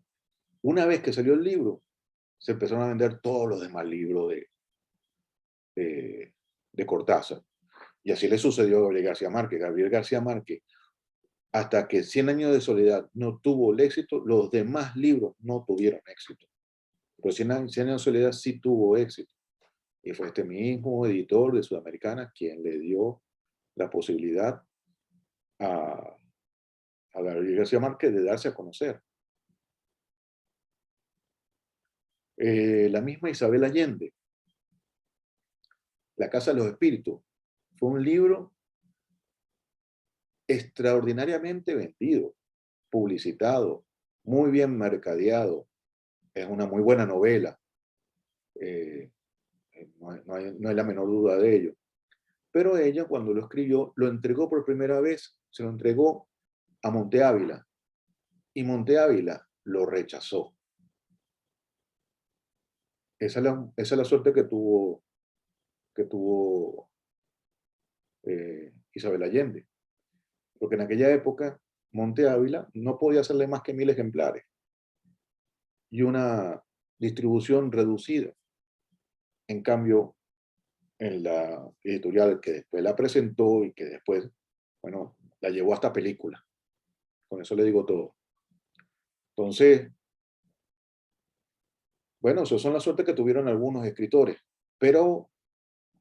una vez que salió el libro, se empezaron a vender todos los demás libros de Cortázar. Y así le sucedió a Gabriel García Márquez. Gabriel García Márquez, hasta que 100 años de soledad no tuvo el éxito, los demás libros no tuvieron éxito. Pero Cien años de soledad sí tuvo éxito. Y fue este mismo editor de Sudamericana quien le dio la posibilidad a Gabriel García Márquez de darse a conocer. La misma Isabel Allende, La Casa de los Espíritus, fue un libro extraordinariamente vendido, publicitado, muy bien mercadeado. Es una muy buena novela. No hay la menor duda de ello. Pero ella, cuando lo escribió, lo entregó por primera vez, se lo entregó a Monte Ávila, y Monte Ávila lo rechazó. Esa es la suerte que tuvo Isabel Allende. Porque en aquella época, Monte Ávila no podía hacerle más que 1000 ejemplares y una distribución reducida. En cambio, en la editorial que después la presentó y que después, bueno, la llevó hasta película. Con eso le digo todo. Entonces, bueno, eso son las suertes que tuvieron algunos escritores. Pero,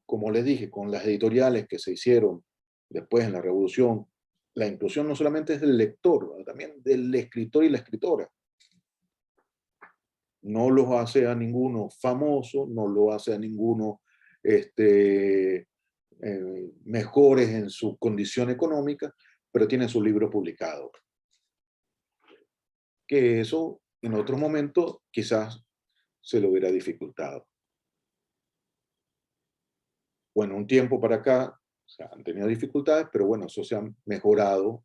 como les dije, con las editoriales que se hicieron después en la Revolución, la inclusión no solamente es del lector, ¿no? También del escritor y la escritora. No los hace a ninguno famoso, no lo hace a ninguno mejores en su condición económica, pero tienen su libro publicado. Que eso en otros momentos quizás se lo hubiera dificultado. Bueno, un tiempo para acá o sea, han tenido dificultades, pero bueno, eso se ha mejorado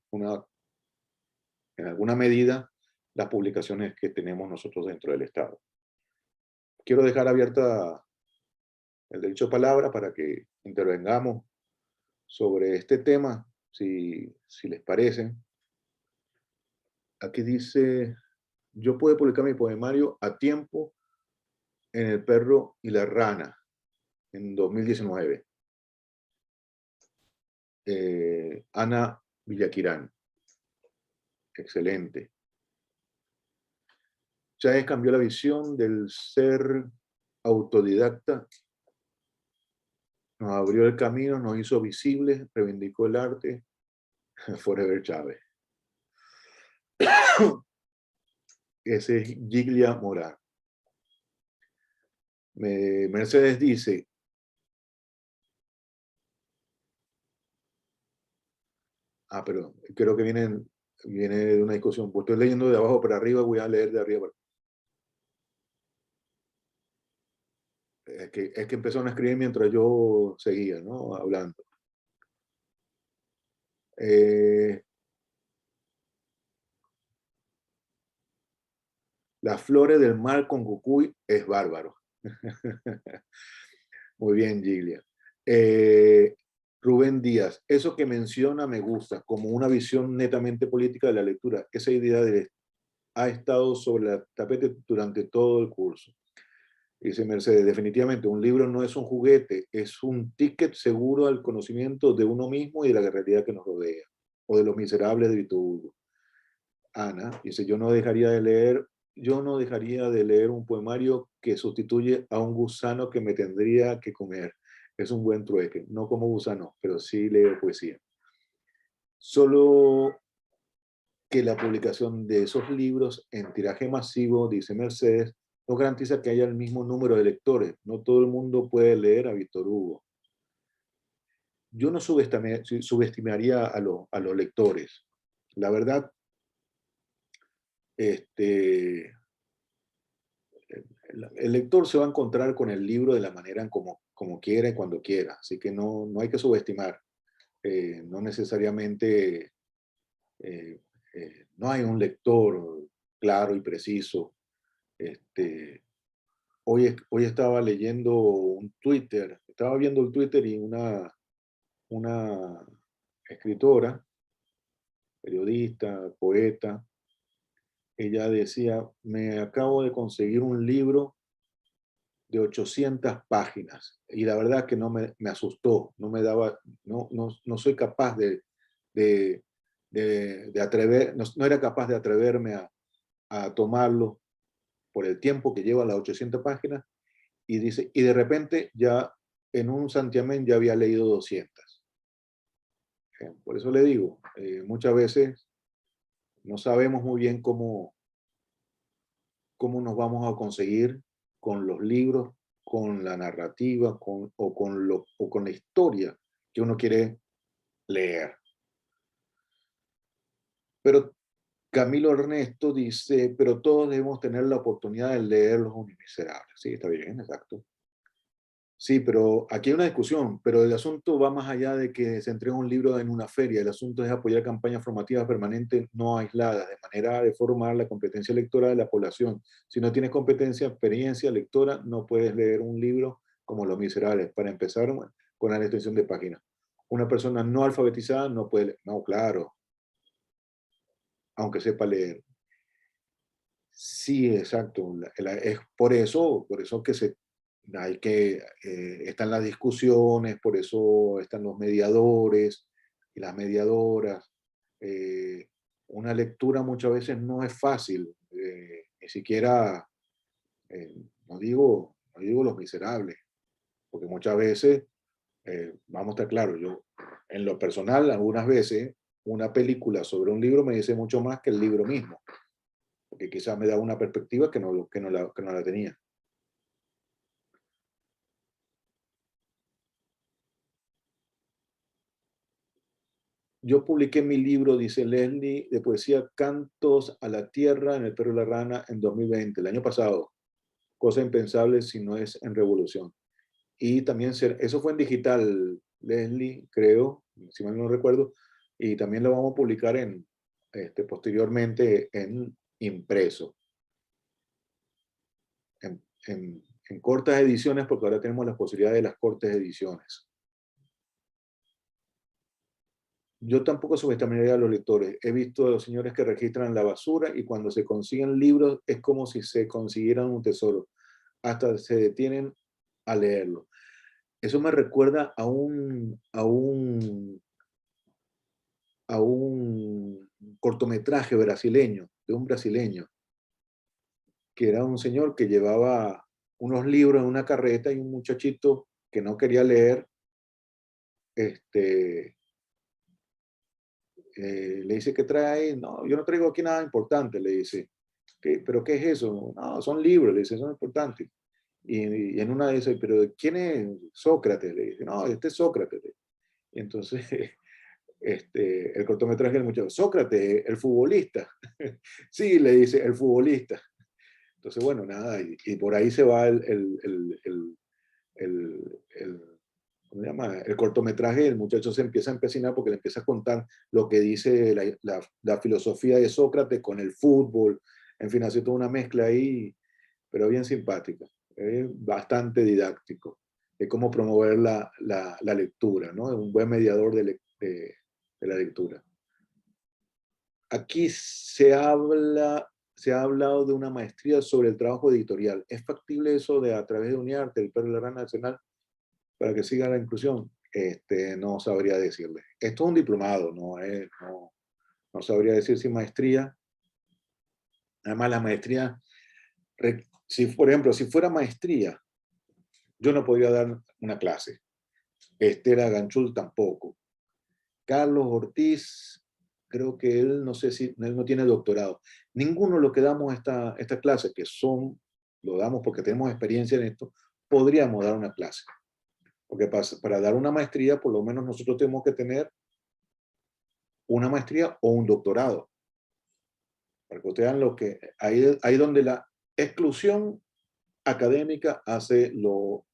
en alguna medida las publicaciones que tenemos nosotros dentro del Estado. Quiero dejar abierta el derecho a palabra para que intervengamos sobre este tema, si les parece. Aquí dice, yo pude publicar mi poemario A tiempo en El perro y la rana, en 2019. Ana Villaquirán. Excelente. Chávez cambió la visión del ser autodidacta, nos abrió el camino, nos hizo visibles, reivindicó el arte. Forever Chávez. Ese es Giglia Morán. Mercedes dice, pero creo que viene de una discusión. Pues estoy leyendo de abajo para arriba, voy a leer de arriba para... Es que empezaron a escribir mientras yo seguía, ¿no? Hablando. Las flores del mar con Cucuy es bárbaro. Muy bien, Giglia. Rubén Díaz, eso que menciona me gusta, como una visión netamente política de la lectura. Esa idea ha estado sobre el tapete durante todo el curso. Dice Mercedes, definitivamente un libro no es un juguete, es un ticket seguro al conocimiento de uno mismo y de la realidad que nos rodea, o de los miserables de Víctor Hugo. Ana dice, yo no dejaría de leer un poemario que sustituye a un gusano que me tendría que comer. Es un buen trueque, no como gusano, pero sí leo poesía. Solo que la publicación de esos libros en tiraje masivo, dice Mercedes, no garantiza que haya el mismo número de lectores. No todo el mundo puede leer a Víctor Hugo. Yo no subestimaría a los lectores. La verdad, el lector se va a encontrar con el libro de la manera en como quiera y cuando quiera. Así que no hay que subestimar. No necesariamente no hay un lector claro y preciso. Hoy estaba leyendo un Twitter, estaba viendo el Twitter y una escritora, periodista, poeta, ella decía, me acabo de conseguir un libro de 800 páginas y la verdad que no me asustó, no soy capaz de atrever, no era capaz de atreverme a tomarlo por el tiempo que lleva las 800 páginas, y dice, y de repente ya en un santiamén ya había leído 200. Por eso le digo, muchas veces no sabemos muy bien cómo nos vamos a conseguir con los libros, con la narrativa, o con la historia que uno quiere leer. Pero Camilo Ernesto dice, pero todos debemos tener la oportunidad de leer Los Miserables. Sí, está bien, exacto. Sí, pero aquí hay una discusión, pero el asunto va más allá de que se entregue un libro en una feria. El asunto es apoyar campañas formativas permanentes no aisladas, de manera de formar la competencia lectora de la población. Si no tienes competencia, experiencia lectora, no puedes leer un libro como Los Miserables. Para empezar, con la extensión de páginas. Una persona no alfabetizada no puede leer. No, claro, aunque sepa leer. Sí, exacto. Es por eso que están las discusiones, por eso están los mediadores y las mediadoras. Eh, una lectura muchas veces no es fácil, ni siquiera, eh, no digo Los Miserables, porque muchas veces, vamos a estar claros, yo en lo personal, algunas veces, una película sobre un libro me dice mucho más que el libro mismo, porque quizás me da una perspectiva que no la tenía. Yo publiqué mi libro, dice Leslie, de poesía Cantos a la Tierra en El Perro y la Rana en 2020, el año pasado. Cosa impensable si no es en Revolución. Y también, eso fue en digital, Leslie, creo, si mal no recuerdo, y también lo vamos a publicar posteriormente en impreso, en cortas ediciones, porque ahora tenemos la posibilidad de las cortas ediciones. Yo tampoco subestimaría a los lectores. He visto a los señores que registran la basura y cuando se consiguen libros es como si se consiguieran un tesoro. Hasta se detienen a leerlo. Eso me recuerda a un cortometraje brasileño, de un brasileño, que era un señor que llevaba unos libros en una carreta y un muchachito que no quería leer, este, le dice, ¿qué trae? No, yo no traigo aquí nada importante, le dice. ¿Pero qué es eso? No, son libros, le dice, son importantes. Y en una de esas, ¿pero quién es Sócrates? Le dice, no, este es Sócrates. Y entonces, el cortometraje del muchacho, Sócrates, el futbolista. Sí, le dice, el futbolista. Entonces, bueno, nada, y por ahí se va el ¿cómo se llama? El cortometraje, el muchacho se empieza a empecinar porque le empieza a contar lo que dice la filosofía de Sócrates con el fútbol, en fin, hace toda una mezcla ahí, pero bien simpática, bastante didáctico, de cómo promover la lectura, ¿no? Un buen mediador de la lectura. Aquí se ha hablado de una maestría sobre el trabajo editorial. ¿Es factible eso de a través de UNIARTE, el Perro y la Rana Nacional, para que siga la inclusión? No sabría decirle. Esto es un diplomado, no sabría decir si maestría. Además, la maestría, si, por ejemplo, si fuera maestría, yo no podría dar una clase. Esther Aganchul tampoco. Carlos Ortiz, creo que él, no sé si, él no tiene doctorado. Ninguno de los que damos esta clase, lo damos porque tenemos experiencia en esto, podríamos dar una clase. Porque para dar una maestría, por lo menos nosotros tenemos que tener una maestría o un doctorado. Para que ustedes vean ahí donde la exclusión académica hace lo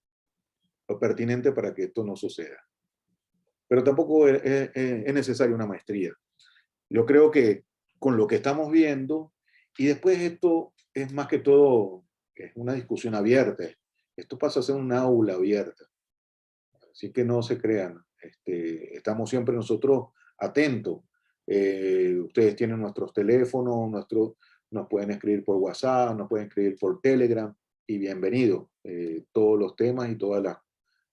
pertinente para que esto no suceda. Pero tampoco es necesaria una maestría. Yo creo que con lo que estamos viendo, y después esto es más que todo, es una discusión abierta. Esto pasa a ser un aula abierta. Así que no se crean. Estamos siempre nosotros atentos. Ustedes tienen nuestros teléfonos, nos pueden escribir por WhatsApp, nos pueden escribir por Telegram, y bienvenido. Todos los temas y todas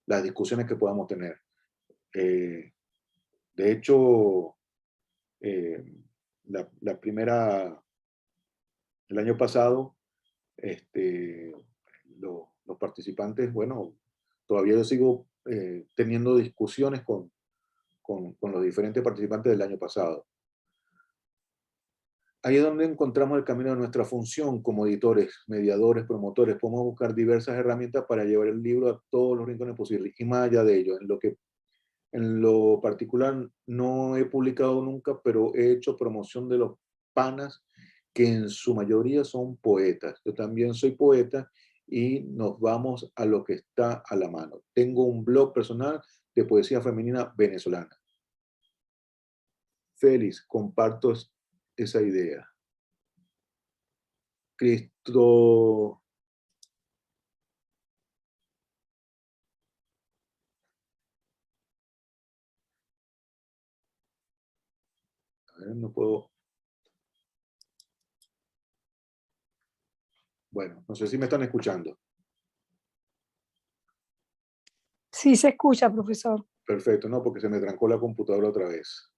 las discusiones que podamos tener. De hecho, eh, el año pasado, Los participantes, bueno, todavía yo sigo teniendo discusiones con los diferentes participantes del año pasado. Ahí es donde encontramos el camino de nuestra función como editores, mediadores, promotores. Podemos buscar diversas herramientas para llevar el libro a todos los rincones posibles. Y más allá de ello, en lo particular no he publicado nunca, pero he hecho promoción de los panas que en su mayoría son poetas. Yo también soy poeta y nos vamos a lo que está a la mano. Tengo un blog personal de poesía femenina venezolana. Félix, comparto esa idea. Cristo. A ver, no puedo. Bueno, no sé si me están escuchando. Sí, se escucha, profesor. Perfecto, no, porque se me trancó la computadora otra vez.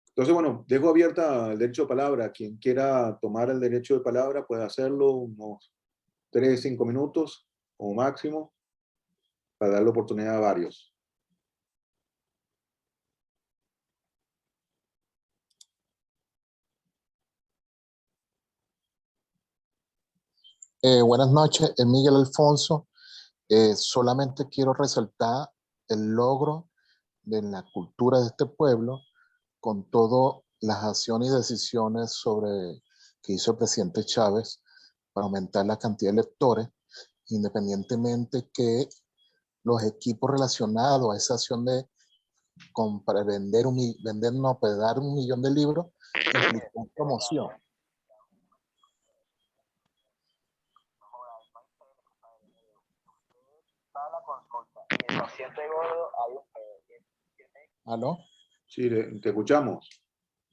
Entonces, bueno, dejo abierta el derecho de palabra. Quien quiera tomar el derecho de palabra puede hacerlo unos 3, 5 minutos como máximo para dar la oportunidad a varios. Buenas noches, Miguel Alfonso. Solamente quiero resaltar el logro de la cultura de este pueblo con todas las acciones y decisiones que hizo el presidente Chávez para aumentar la cantidad de lectores, independientemente que los equipos relacionados a esa acción de para dar 1 millón de libros implicó promoción. ¿Aló? Sí, te escuchamos.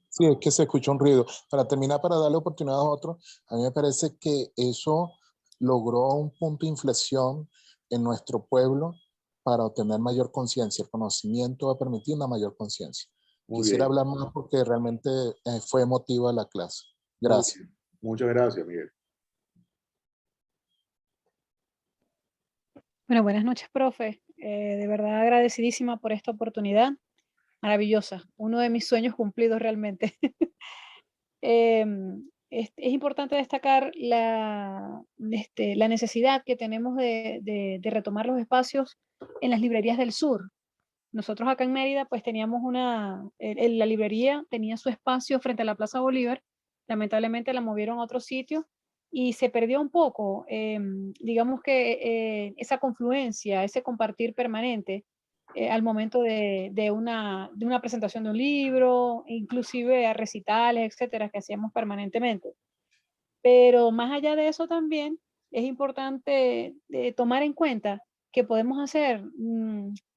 Sí, es que se escucha un ruido. Para terminar, para darle oportunidad a otros, a mí me parece que eso logró un punto de inflexión en nuestro pueblo para obtener mayor conciencia. El conocimiento va a permitir una mayor conciencia. Quisiera Bien. hablar más porque realmente fue emotiva la clase. Gracias. Muchas gracias, Miguel. Bueno, buenas noches, profe. De verdad agradecidísima por esta oportunidad. Maravillosa. Uno de mis sueños cumplidos realmente. Es importante destacar la necesidad que tenemos de retomar los espacios en las librerías del sur. Nosotros acá en Mérida pues teníamos la librería tenía su espacio frente a la Plaza Bolívar, lamentablemente la movieron a otro sitio y se perdió un poco, digamos que esa confluencia, ese compartir permanente al momento de una presentación de un libro, inclusive a recitales, etcétera, que hacíamos permanentemente. Pero más allá de eso también es importante tomar en cuenta que podemos hacer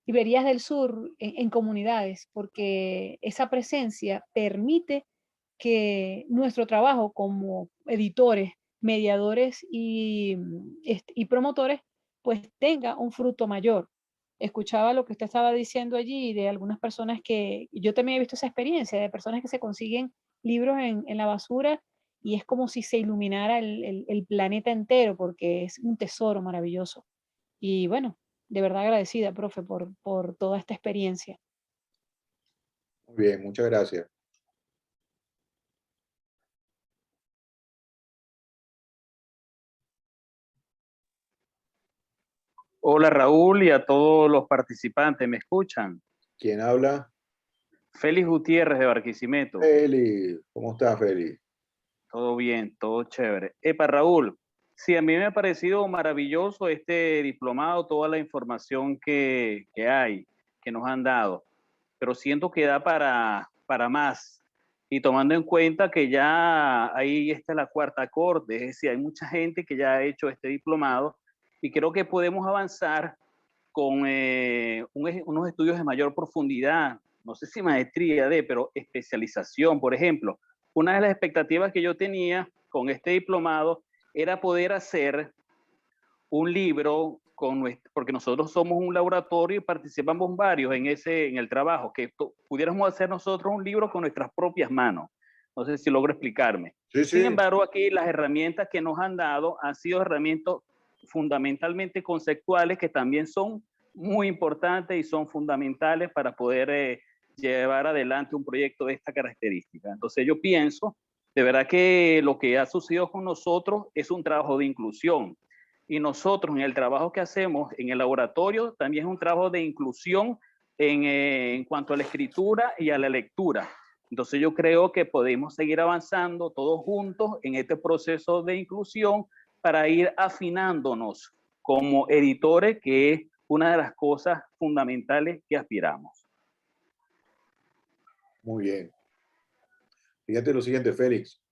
librerías del sur en comunidades, porque esa presencia permite que nuestro trabajo como editores, mediadores y promotores, pues tenga un fruto mayor. Escuchaba lo que usted estaba diciendo allí de algunas personas que yo también he visto esa experiencia de personas que se consiguen libros en la basura y es como si se iluminara el planeta entero porque es un tesoro maravilloso. Y bueno, de verdad agradecida, profe, por toda esta experiencia. Muy bien, muchas gracias. Hola Raúl y a todos los participantes, ¿me escuchan? ¿Quién habla? Félix Gutiérrez de Barquisimeto. Félix. ¿Cómo estás, Félix? Todo bien, todo chévere. Epa Raúl, sí, a mí me ha parecido maravilloso este diplomado, toda la información que hay, que nos han dado, pero siento que da para más. Y tomando en cuenta que ya ahí está la cuarta corte, es decir, hay mucha gente que ya ha hecho este diplomado y creo que podemos avanzar con unos estudios de mayor profundidad, no sé si maestría pero especialización, por ejemplo. Una de las expectativas que yo tenía con este diplomado era poder hacer un libro porque nosotros somos un laboratorio y participamos varios en el trabajo, que pudiéramos hacer nosotros un libro con nuestras propias manos. No sé si logro explicarme. Sí, Sin sí. embargo, aquí las herramientas que nos han dado han sido herramientas fundamentalmente conceptuales que también son muy importantes y son fundamentales para poder llevar adelante un proyecto de esta característica. Entonces yo pienso, de verdad que lo que ha sucedido con nosotros es un trabajo de inclusión. Y nosotros en el trabajo que hacemos en el laboratorio también es un trabajo de inclusión en cuanto a la escritura y a la lectura. Entonces yo creo que podemos seguir avanzando todos juntos en este proceso de inclusión para ir afinándonos como editores, que es una de las cosas fundamentales que aspiramos. Muy bien. Fíjate lo siguiente, Félix.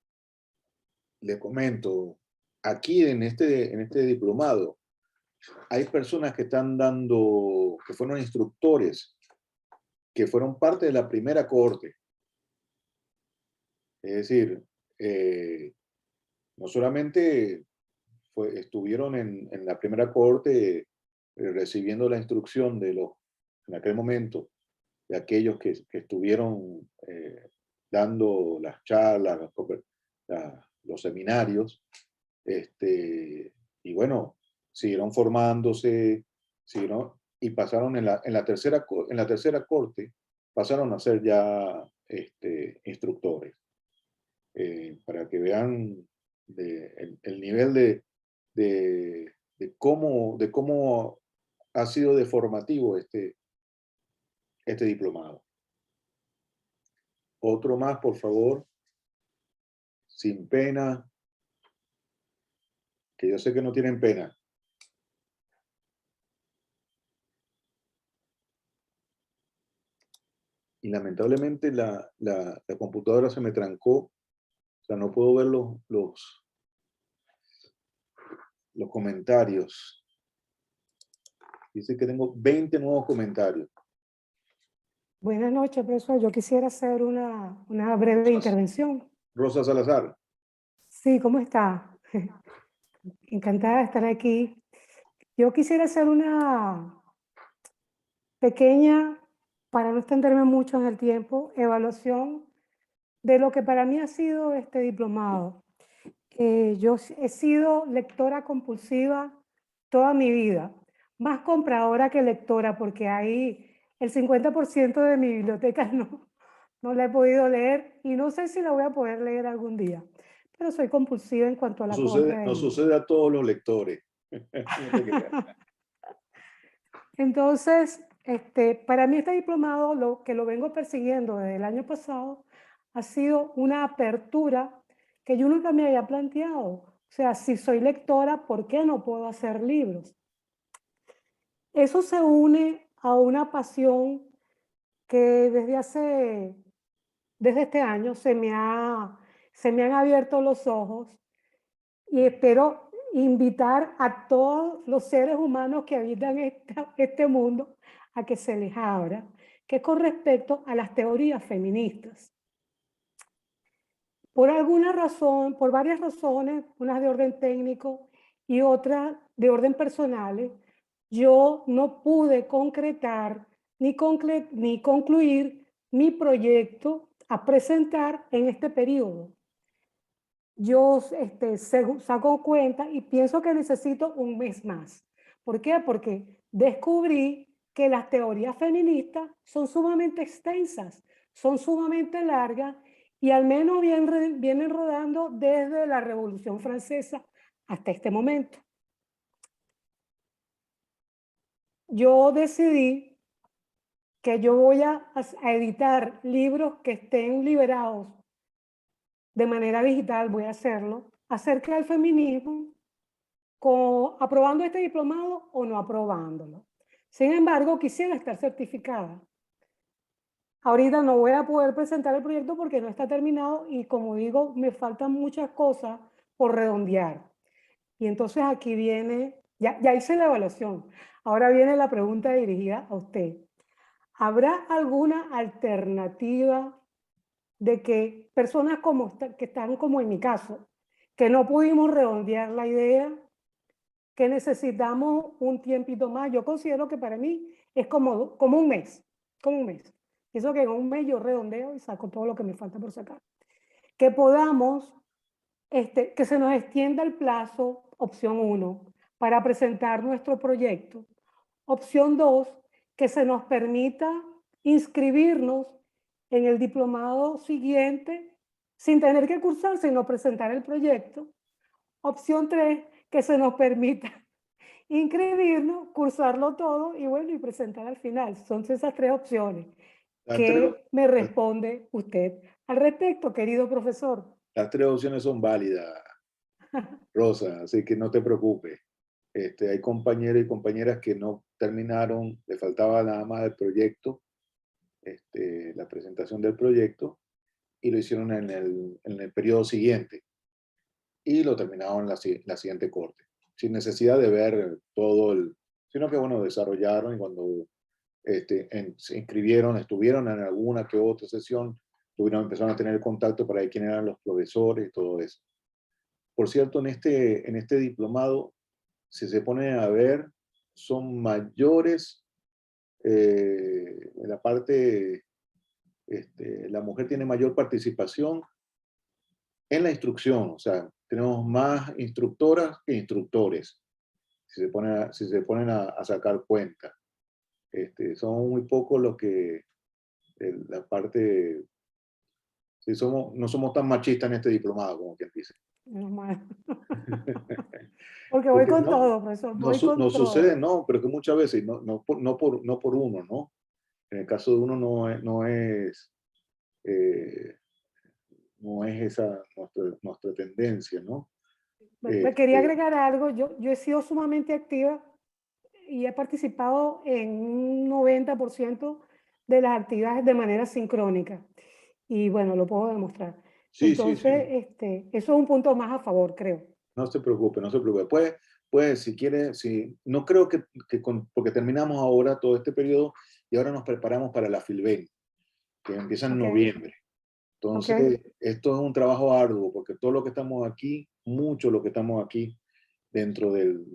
Le comento, aquí en este diplomado hay personas que están dando, que fueron instructores, que fueron parte de la primera cohorte. Es decir, no solamente estuvieron en la primera cohorte recibiendo la instrucción de los, en aquel momento, de aquellos que estuvieron dando las charlas, los seminarios, y bueno, siguieron formándose, y pasaron en la tercera corte, pasaron a ser ya instructores. Para que vean el nivel de cómo ha sido de formativo este diplomado. Otro más, por favor. Sin pena. Que yo sé que no tienen pena. Y lamentablemente la computadora se me trancó. O sea, no puedo ver los comentarios. Dice que tengo 20 nuevos comentarios. Buenas noches, profesor. Yo quisiera hacer una breve intervención. Rosa Salazar. Sí, ¿cómo está? Encantada de estar aquí. Yo quisiera hacer una pequeña, para no extenderme mucho en el tiempo, evaluación de lo que para mí ha sido este diplomado. Yo he sido lectora compulsiva toda mi vida, más compradora que lectora, porque ahí el 50% de mi biblioteca no la he podido leer y no sé si la voy a poder leer algún día, pero soy compulsiva en cuanto a la compra de Nos libros. sucede a todos los lectores. Entonces, para mí este diplomado, lo que lo vengo persiguiendo desde el año pasado, ha sido una apertura que yo nunca me había planteado. O sea, si soy lectora, ¿por qué no puedo hacer libros? Eso se une a una pasión que desde este año se me han abierto los ojos y espero invitar a todos los seres humanos que habitan este mundo a que se les abra, que es con respecto a las teorías feministas. Por alguna razón, por varias razones, unas de orden técnico y otras de orden personales, yo no pude concretar ni concluir mi proyecto a presentar en este periodo. Yo saco cuenta y pienso que necesito un mes más. ¿Por qué? Porque descubrí que las teorías feministas son sumamente extensas, son sumamente largas y al menos vienen rodando desde la Revolución Francesa hasta este momento. Yo decidí que yo voy a editar libros que estén liberados de manera digital, voy a hacerlo, acerca del feminismo, aprobando este diplomado o no aprobándolo. Sin embargo, quisiera estar certificada. Ahorita no voy a poder presentar el proyecto porque no está terminado y, como digo, me faltan muchas cosas por redondear. Y entonces aquí viene, ya hice la evaluación, ahora viene la pregunta dirigida a usted. ¿Habrá alguna alternativa de que personas que están como en mi caso, que no pudimos redondear la idea, que necesitamos un tiempito más? Yo considero que para mí es como un mes, Pienso que en un mes yo redondeo y saco todo lo que me falta por sacar. que podamos, que se nos extienda el plazo, opción 1, para presentar nuestro proyecto. Opción 2, que se nos permita inscribirnos en el diplomado siguiente sin tener que cursar, sino presentar el proyecto. Opción 3, que se nos permita inscribirnos, cursarlo todo y bueno, y presentar al final. Son esas 3 opciones. ¿Qué me responde usted al respecto, querido profesor? Las 3 opciones son válidas, Rosa, así que no te preocupes. Hay compañeros y compañeras que no terminaron, le faltaba nada más el proyecto, la presentación del proyecto, y lo hicieron en el periodo siguiente. Y lo terminaron en la siguiente corte, sin necesidad de ver todo sino que bueno, desarrollaron y cuando se inscribieron, estuvieron en alguna que otra sesión, empezaron a tener contacto para ver quién eran los profesores y todo eso. Por cierto, en este diplomado, si se ponen a ver, son mayores, en la parte, la mujer tiene mayor participación en la instrucción, o sea, tenemos más instructoras que instructores, si se ponen a sacar cuenta. Son muy pocos los que, la parte, sí, no somos tan machistas en este diplomado, como quien dice. Normal. Porque voy con todo, profesor, voy con no todo. sucede, no, pero que muchas veces, no por uno, ¿no? En el caso de uno no es esa nuestra tendencia, ¿no? Me quería agregar algo. Yo he sido sumamente activa y he participado en un 90% de las actividades de manera sincrónica. Y bueno, lo puedo demostrar. Sí, entonces, sí. eso es un punto más a favor, creo. No se preocupe, no se preocupe. Pues si quiere, no creo que porque terminamos ahora todo este periodo y ahora nos preparamos para la Filben, que empieza en noviembre. Entonces, esto es un trabajo arduo, porque todo lo que estamos aquí, mucho lo que estamos aquí dentro del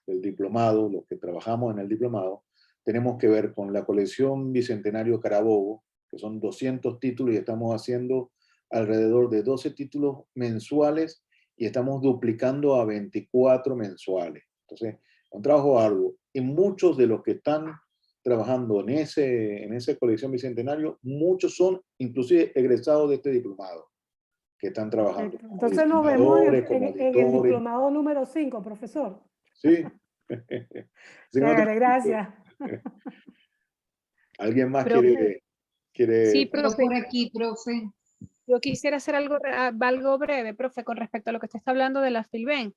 diplomado, los que trabajamos en el diplomado, tenemos que ver con la colección Bicentenario Carabobo, que son 200 títulos y estamos haciendo alrededor de 12 títulos mensuales y estamos duplicando a 24 mensuales. Entonces, es un trabajo arduo. Y muchos de los que están trabajando en esa colección Bicentenario, muchos son inclusive egresados de este diplomado que están trabajando. Entonces nos vemos en el diplomado número 5, profesor. Sí. Gracias. ¿Alguien más profe, quiere? Sí, profe. Por aquí, profe. Yo quisiera hacer algo breve, profe, con respecto a lo que usted está hablando de la Filben.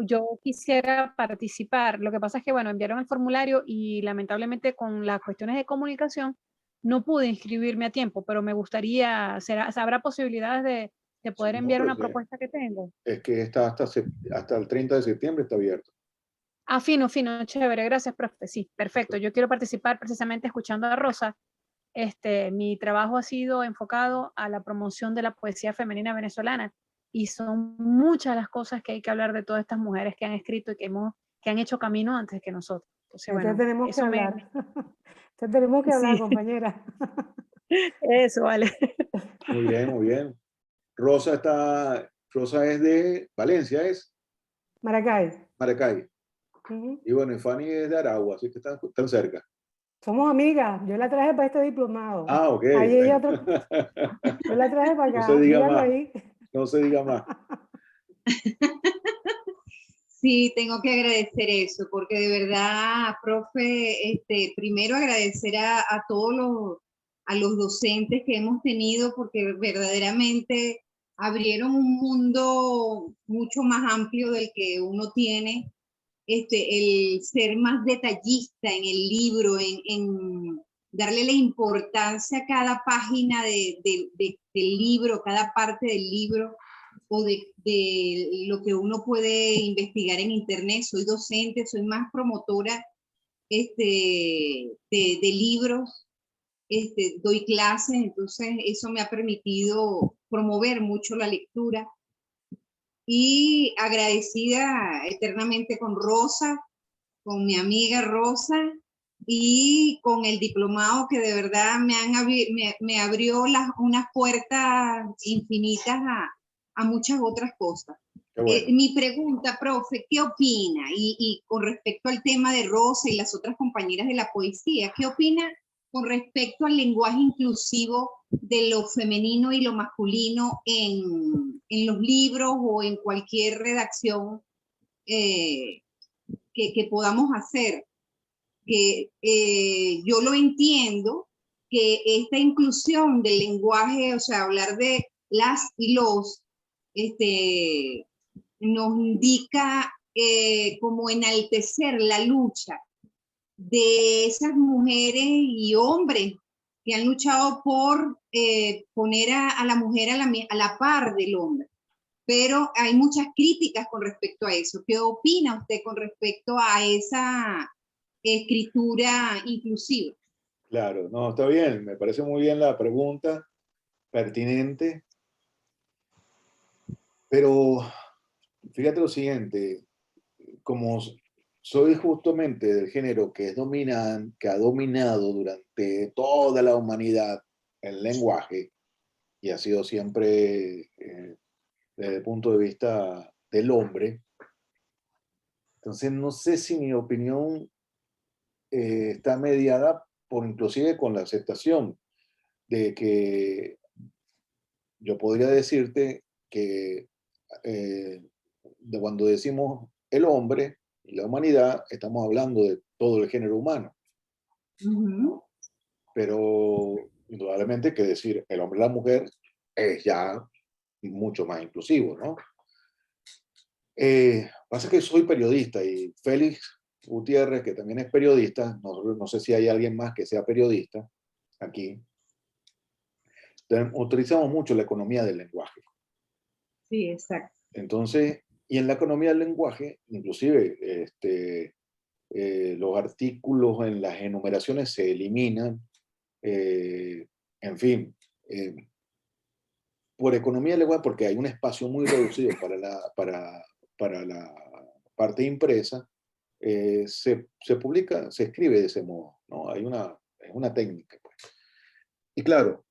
Yo quisiera participar. Lo que pasa es que, bueno, enviaron el formulario y lamentablemente con las cuestiones de comunicación no pude inscribirme a tiempo, pero me gustaría, ¿habrá posibilidades de poder enviar una propuesta que tengo? Es que está hasta el 30 de septiembre está abierto. Ah, fino, chévere. Gracias, profe. Sí, perfecto. Yo quiero participar precisamente escuchando a Rosa. Mi trabajo ha sido enfocado a la promoción de la poesía femenina venezolana y son muchas las cosas que hay que hablar de todas estas mujeres que han escrito y que han hecho camino antes que nosotros. Entonces, bueno, tenemos que hablar. Tenemos que hablar, compañera. Eso, vale. Muy bien, muy bien. Rosa es de Valencia, ¿es? Maracay. Maracay. Y bueno, y Fanny es de Aragua, así que están cerca. Somos amigas. Yo la traje para este diplomado. Ah, ok. Ahí ella yo la traje para acá. No se diga más. Ahí. No se diga más. Sí, tengo que agradecer eso, porque de verdad, profe, primero agradecer a todos los docentes que hemos tenido, porque verdaderamente abrieron un mundo mucho más amplio del que uno tiene. El ser más detallista en el libro, en darle la importancia a cada página del libro, cada parte del libro, o de lo que uno puede investigar en internet. Soy docente, soy más promotora de libros, doy clases, entonces eso me ha permitido promover mucho la lectura. Y agradecida eternamente con Rosa, con mi amiga Rosa, y con el diplomado que de verdad me abrió unas puertas infinitas a muchas otras cosas. Qué bueno. Mi pregunta, profe, ¿qué opina? Y con respecto al tema de Rosa y las otras compañeras de la poesía, ¿qué opina con respecto al lenguaje inclusivo de lo femenino y lo masculino en los libros o en cualquier redacción que podamos hacer? Que yo lo entiendo, que esta inclusión del lenguaje, o sea, hablar de las y los, nos indica como enaltecer la lucha de esas mujeres y hombres que han luchado por poner a la mujer a la par del hombre. Pero hay muchas críticas con respecto a eso. ¿Qué opina usted con respecto a esa escritura inclusiva? Claro, no, está bien, me parece muy bien la pregunta, pertinente, pero fíjate lo siguiente, como soy justamente del género que que ha dominado durante toda la humanidad el lenguaje y ha sido siempre desde el punto de vista del hombre, entonces no sé si mi opinión está mediada por inclusive con la aceptación de que yo podría decirte que de cuando decimos el hombre y la humanidad, estamos hablando de todo el género humano. Pero indudablemente que decir el hombre y la mujer es ya mucho más inclusivo, ¿no? Pasa que soy periodista y Félix Gutiérrez, que también es periodista, no sé si hay alguien más que sea periodista aquí, utilizamos mucho la economía del lenguaje. Sí, exacto. Entonces, y en la economía del lenguaje, inclusive los artículos en las enumeraciones se eliminan, en fin, por economía del lenguaje, porque hay un espacio muy reducido para la parte impresa, se publica, se escribe de ese modo, ¿no? Es una técnica, pues. Y claro,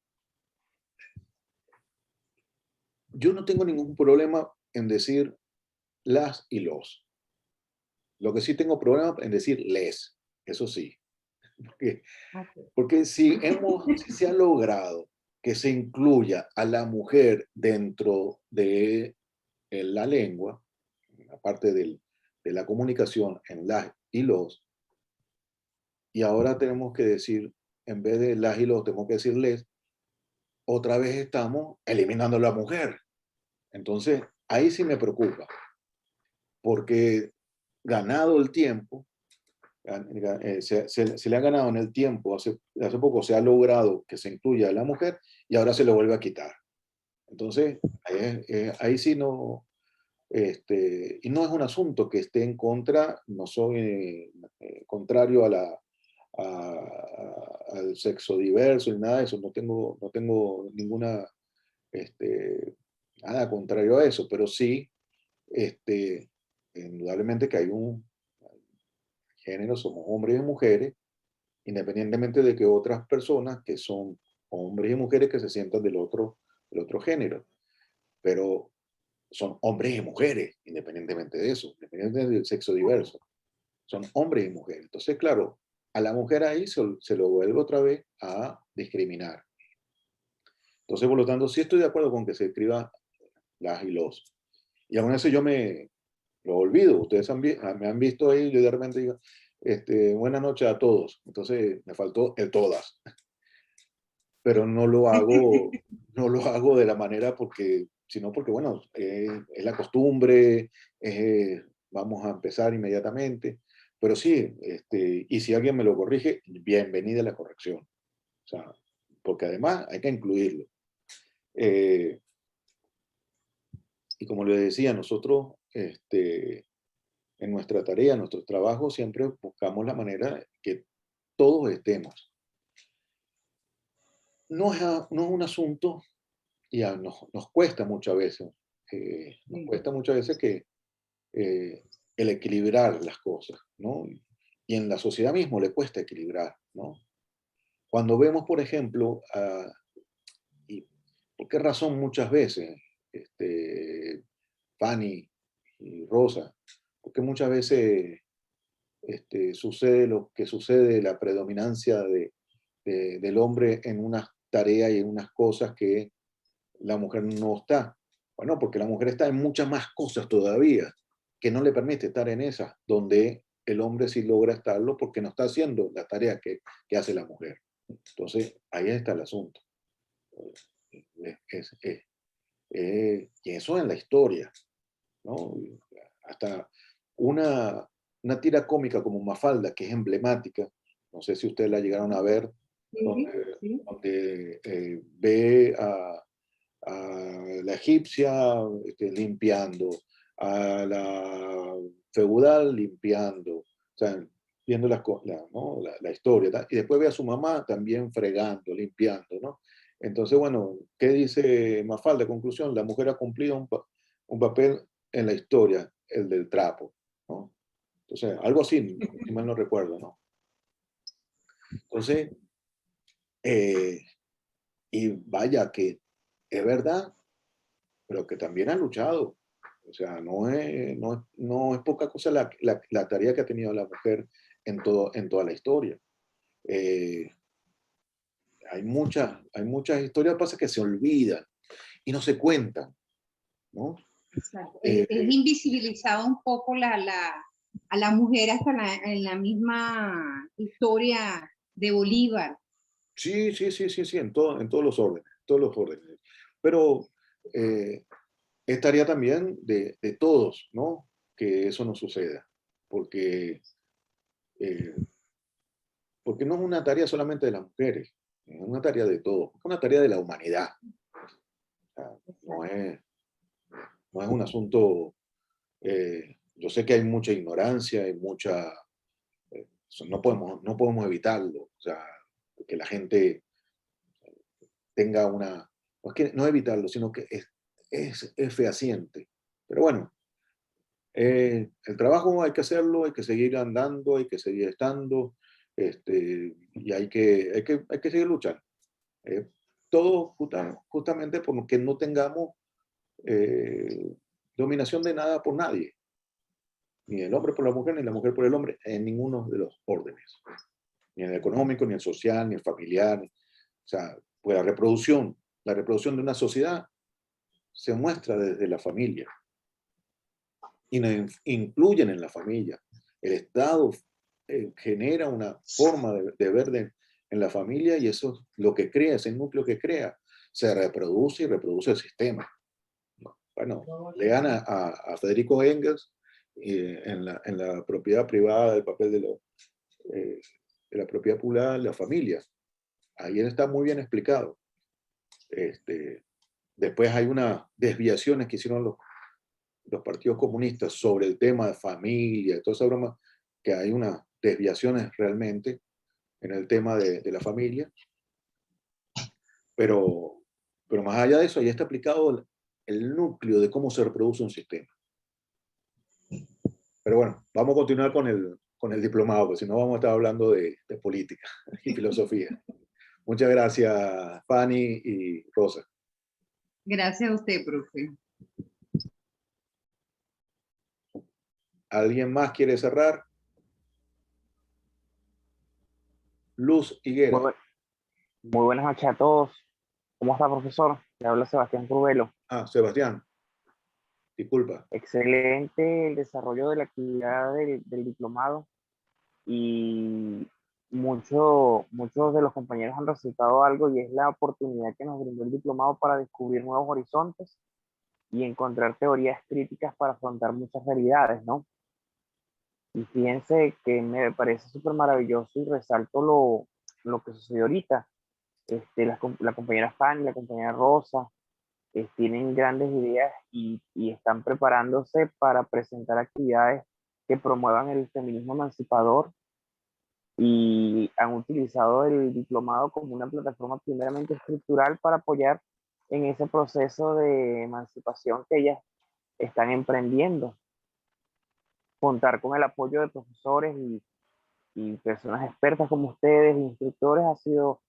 yo no tengo ningún problema en decir las y los. Lo que sí tengo problema en decir les, eso sí. Porque si se ha logrado que se incluya a la mujer dentro de la lengua, aparte de la comunicación en las y los, y ahora tenemos que decir, en vez de las y los, tenemos que decir les, otra vez estamos eliminando a la mujer. Entonces, ahí sí me preocupa, porque ganado el tiempo, se le ha ganado en el tiempo, hace poco se ha logrado que se incluya a la mujer y ahora se le vuelve a quitar. Entonces, ahí sí no, y no es un asunto que esté en contra, no soy contrario al sexo diverso ni nada de eso, no tengo ninguna, nada contrario a eso, pero sí, indudablemente que hay un género, somos hombres y mujeres, independientemente de que otras personas que son hombres y mujeres que se sientan del otro género, pero son hombres y mujeres, independientemente de eso, independientemente del sexo diverso, son hombres y mujeres. Entonces, claro, a la mujer ahí se lo vuelve otra vez a discriminar. Entonces, por lo tanto, sí estoy de acuerdo con que se escriba las y los. Y aún así yo lo olvido. Ustedes me han visto ahí, yo de repente digo, buenas noches a todos. Entonces me faltó el todas. Pero no lo hago de la manera sino porque, bueno, es la costumbre, vamos a empezar inmediatamente. Pero sí, y si alguien me lo corrige, bienvenida la corrección. O sea, porque además hay que incluirlo. Y como les decía, nosotros, en nuestra tarea, en nuestro trabajo, siempre buscamos la manera que todos estemos. No es un asunto, y nos cuesta muchas veces, nos cuesta muchas veces que el equilibrar las cosas, ¿no? y en la sociedad mismo le cuesta equilibrar, ¿no? Cuando vemos, por ejemplo, y por qué razón muchas veces, Fanny y Rosa, porque muchas veces sucede lo que sucede, la predominancia del hombre en unas tareas y en unas cosas que la mujer no está. Bueno, porque la mujer está en muchas más cosas todavía, que no le permite estar en esas, donde el hombre sí logra estarlo porque no está haciendo la tarea que hace la mujer. Entonces, ahí está el asunto. Y eso en la historia, ¿no? Hasta una tira cómica como Mafalda, que es emblemática, no sé si ustedes la llegaron a ver, Sí, donde, sí. ve a la egipcia limpiando, a la feudal limpiando, o sea, viendo ¿no? la historia, ¿tá? Y después ve a su mamá también fregando, limpiando, ¿no? Entonces, bueno, ¿qué dice Mafalda? Conclusión, la mujer ha cumplido un papel en la historia, el del trapo, ¿no? Entonces, algo así, si mal no recuerdo, ¿no? Entonces, y vaya que es verdad, pero que también ha luchado. O sea, no es poca cosa la tarea que ha tenido la mujer en toda la historia. Eh, hay muchas historias pasa que se olvidan y no se cuentan, ¿no? Exacto. Eh, Es invisibilizado un poco a la mujer hasta en la misma historia de Bolívar. sí, sí, sí, sí, sí, en todos los órdenes, todos los órdenes. Pero es tarea también de todos, ¿no? Que eso no suceda, porque eh, porque no es una tarea solamente de las mujeres, es una tarea de todos, es una tarea de la humanidad. O sea, no es un asunto, yo sé que hay mucha ignorancia, hay mucha, no podemos evitarlo, o sea, que la gente tenga no es que no evitarlo, sino que es fehaciente. Pero bueno, el trabajo hay que hacerlo, hay que seguir andando, hay que seguir estando, y hay que seguir luchando. Eh, todo justamente porque no tengamos dominación de nada por nadie, ni el hombre por la mujer, ni la mujer por el hombre, en ninguno de los órdenes, ni en el económico, ni el social, ni el familiar. O sea, pues la reproducción de una sociedad se muestra desde la familia y nos incluyen en la familia. El Estado genera una forma de ver en la familia y eso es lo que crea, ese núcleo que crea, se reproduce y reproduce el sistema. Bueno, lean a Federico Engels en la propiedad privada, el papel de la propiedad privada en la familia. Ahí está muy bien explicado. Después hay unas desviaciones que hicieron los partidos comunistas sobre el tema de familia, toda esa broma, que hay unas desviaciones realmente en el tema de la familia, pero más allá de eso, ahí está aplicado el núcleo de cómo se reproduce un sistema. Pero bueno, vamos a continuar con el diplomado, porque si no vamos a estar hablando de política y filosofía. Muchas gracias, Fanny y Rosa. Gracias a usted, profe. ¿Alguien más quiere cerrar? Luz Higuera. Muy buenas noches a todos. ¿Cómo está, profesor? Le habla Sebastián Curvelo. Sebastián, disculpa. Excelente el desarrollo de la actividad del diplomado y muchos de los compañeros han resaltado algo y es la oportunidad que nos brindó el diplomado para descubrir nuevos horizontes y encontrar teorías críticas para afrontar muchas realidades, ¿no? Y fíjense que me parece súper maravilloso y resalto lo que sucedió ahorita. La compañera Fanny, la compañera Rosa, tienen grandes ideas y están preparándose para presentar actividades que promuevan el feminismo emancipador y han utilizado el diplomado como una plataforma primeramente estructural para apoyar en ese proceso de emancipación que ellas están emprendiendo. Contar con el apoyo de profesores y personas expertas como ustedes, instructores, ha sido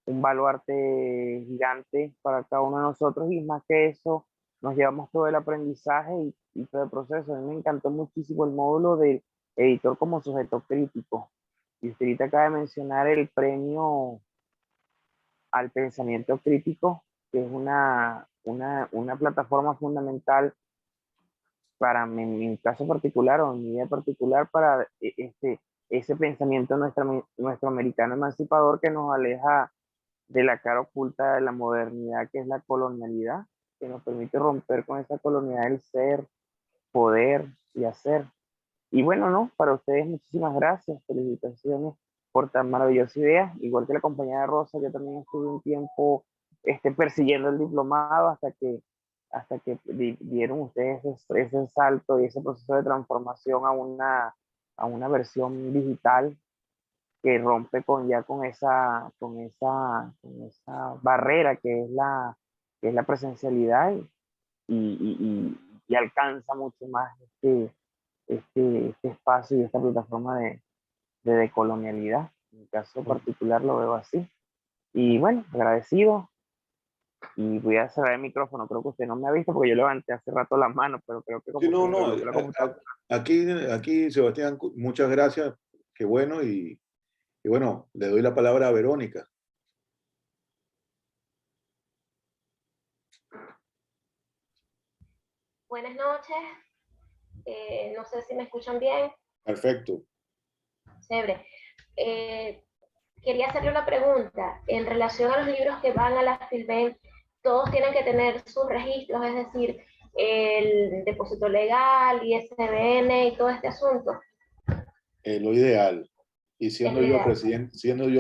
un baluarte gigante para cada uno de nosotros, y más que eso, nos llevamos todo el aprendizaje y todo el proceso. A mí me encantó muchísimo el módulo del editor como sujeto crítico. Y usted ahorita acaba de mencionar el premio al pensamiento crítico, que es una plataforma fundamental para mi caso particular o en mi vida particular, para ese pensamiento nuestro americano emancipador que nos aleja de la cara oculta de la modernidad, que es la colonialidad, que nos permite romper con esa colonialidad del ser, poder y hacer. Y bueno, no, para ustedes muchísimas gracias, felicitaciones por tan maravillosa idea. Igual que la compañera Rosa, yo también estuve un tiempo persiguiendo el diplomado hasta que dieron ustedes ese salto y ese proceso de transformación a una versión digital que rompe con esa barrera que es la presencialidad, y alcanza mucho más este espacio y esta plataforma de decolonialidad. En mi caso particular lo veo así. Y bueno, agradecido. Y voy a cerrar el micrófono. Creo que usted no me ha visto porque yo levanté hace rato las manos, pero creo que como Sí, no, se me no. bloqueó la computadora. Aquí, Sebastián, muchas gracias. Qué bueno. Y bueno, le doy la palabra a Verónica. Buenas noches. No sé si me escuchan bien. Perfecto. Chévere. Quería hacerle una pregunta. En relación a los libros que van a la Filben, todos tienen que tener sus registros, es decir, el depósito legal, ISBN y todo este asunto. Lo ideal. Y siendo Es lo yo ideal.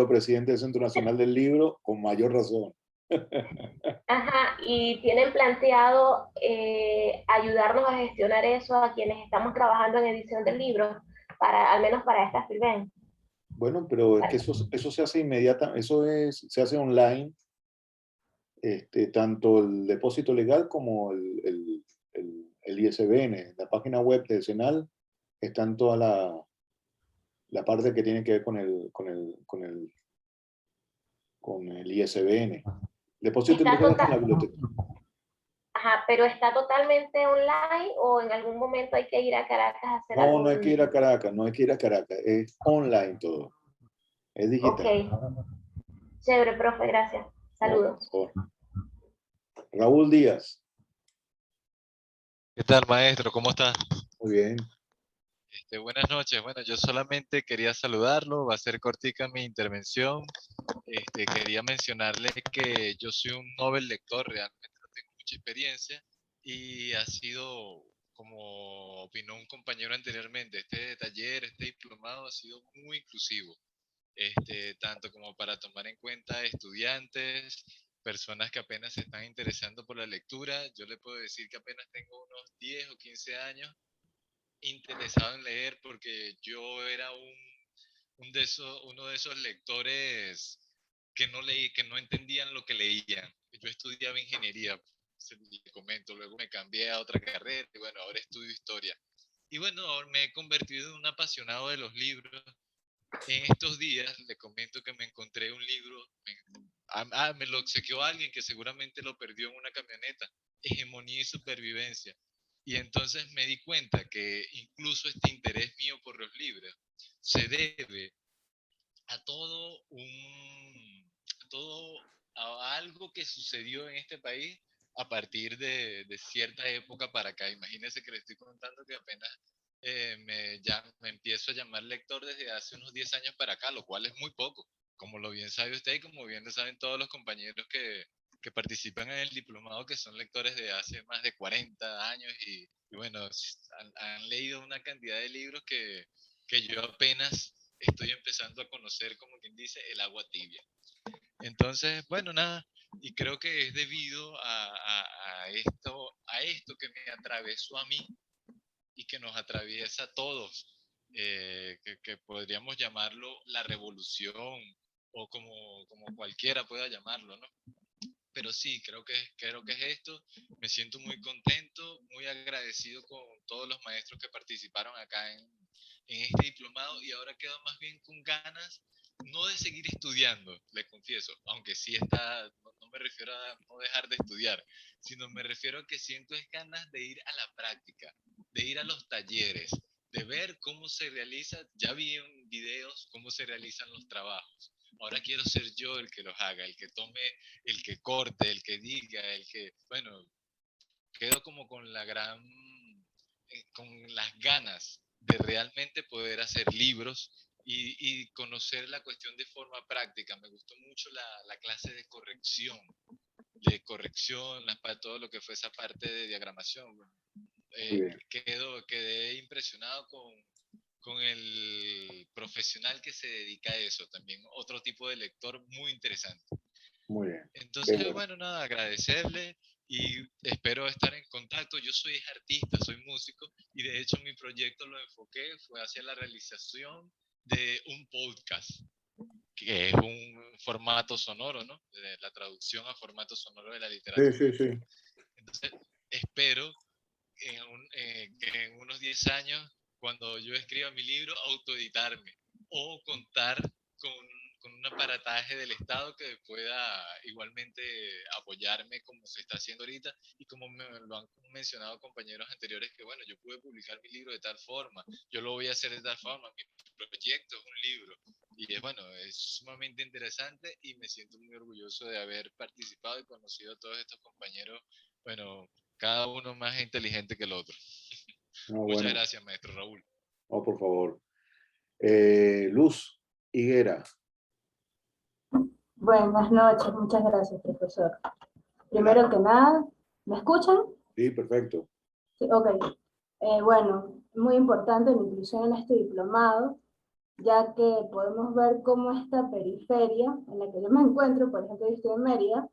presidente del Centro Nacional del Libro, con mayor razón. Ajá, y tienen planteado ayudarnos a gestionar eso a quienes estamos trabajando en edición del libro, al menos para esta Filben. Bueno, pero es que eso se hace se hace online, tanto el depósito legal como el ISBN. En la página web del Senal están toda la parte que tiene que ver con el ISBN. Depósito Está legal está en la total, biblioteca. ajá, pero ¿está totalmente online o en algún momento hay que ir a Caracas a hacer No, no hay algún...? que ir a Caracas, no hay que ir a Caracas, es online todo, es Ok, digital. chévere, profe, gracias. No, por Saludos. favor. Raúl Díaz, ¿Qué tal, maestro? ¿Cómo está? muy bien. Buenas noches. Bueno, yo solamente quería saludarlo, va a ser cortica mi intervención. Quería mencionarle que yo soy un novel lector, realmente no tengo mucha experiencia y ha sido, como opinó un compañero anteriormente, este taller, este diplomado ha sido muy inclusivo, tanto como para tomar en cuenta estudiantes, personas que apenas se están interesando por la lectura. Yo le puedo decir que apenas tengo unos 10 o 15 años interesado en leer porque yo era uno de esos lectores que no entendían lo que leían. Yo estudiaba ingeniería, le comento, luego me cambié a otra carrera y bueno, ahora estudio historia. Y bueno, ahora me he convertido en un apasionado de los libros. En estos días le comento que me encontré un libro, me lo obsequió alguien que seguramente lo perdió en una camioneta, Hegemonía y Supervivencia. Y entonces me di cuenta que incluso este interés mío por los libros se debe a a algo que sucedió en este país a partir de cierta época para acá. Imagínense que le estoy contando que apenas me empiezo a llamar lector desde hace unos 10 años para acá, lo cual es muy poco, como lo bien sabe usted y como bien lo saben todos los compañeros que participan en el diplomado, que son lectores de hace más de 40 años y bueno, han leído una cantidad de libros que yo apenas estoy empezando a conocer, como quien dice, el agua tibia. Entonces, bueno, nada, y creo que es debido a esto que me atravesó a mí y que nos atraviesa a todos, que podríamos llamarlo la revolución o como cualquiera pueda llamarlo, ¿no? pero sí, creo que es esto. Me siento muy contento, muy agradecido con todos los maestros que participaron acá en este diplomado, y ahora quedo más bien con ganas, no de seguir estudiando, les confieso, aunque sí está, no me refiero a no dejar de estudiar, sino me refiero a que siento es ganas de ir a la práctica, de ir a los talleres, de ver cómo se realiza, ya vi en videos cómo se realizan los trabajos. Ahora quiero ser yo el que los haga, el que tome, el que corte, el que diga, el que, bueno, quedo como con con las ganas de realmente poder hacer libros y conocer la cuestión de forma práctica. Me gustó mucho la clase de corrección, todo lo que fue esa parte de diagramación. Muy bien, Quedé impresionado con el profesional que se dedica a eso, también otro tipo de lector muy interesante. muy bien. Qué Entonces, bueno. bueno, nada, agradecerle y espero estar en contacto. Yo soy artista, soy músico, y de hecho mi proyecto lo enfoqué, fue hacia la realización de un podcast, que es un formato sonoro, ¿no? De la traducción a formato sonoro de la Sí, literatura. sí, sí. Entonces, espero que en unos 10 años, cuando yo escriba mi libro, autoeditarme o contar con, con un aparataje del Estado que pueda igualmente apoyarme como se está haciendo ahorita, y como me lo han mencionado compañeros anteriores, que bueno, yo pude publicar mi libro de tal forma, yo lo voy a hacer de tal forma, mi proyecto es un libro. Y es bueno, es sumamente interesante y me siento muy orgulloso de haber participado y conocido a todos estos compañeros, bueno, cada uno más inteligente que el otro. No, Muchas bueno, gracias, maestro Raúl. no, por favor. Luz Higuera. Buenas noches, muchas gracias, profesor. Adelante. Primero que nada, ¿me escuchan? Sí, perfecto. Sí, ok. Bueno, muy importante la inclusión en este diplomado, ya que podemos ver cómo esta periferia en la que yo me encuentro, por ejemplo, yo estoy en Mérida,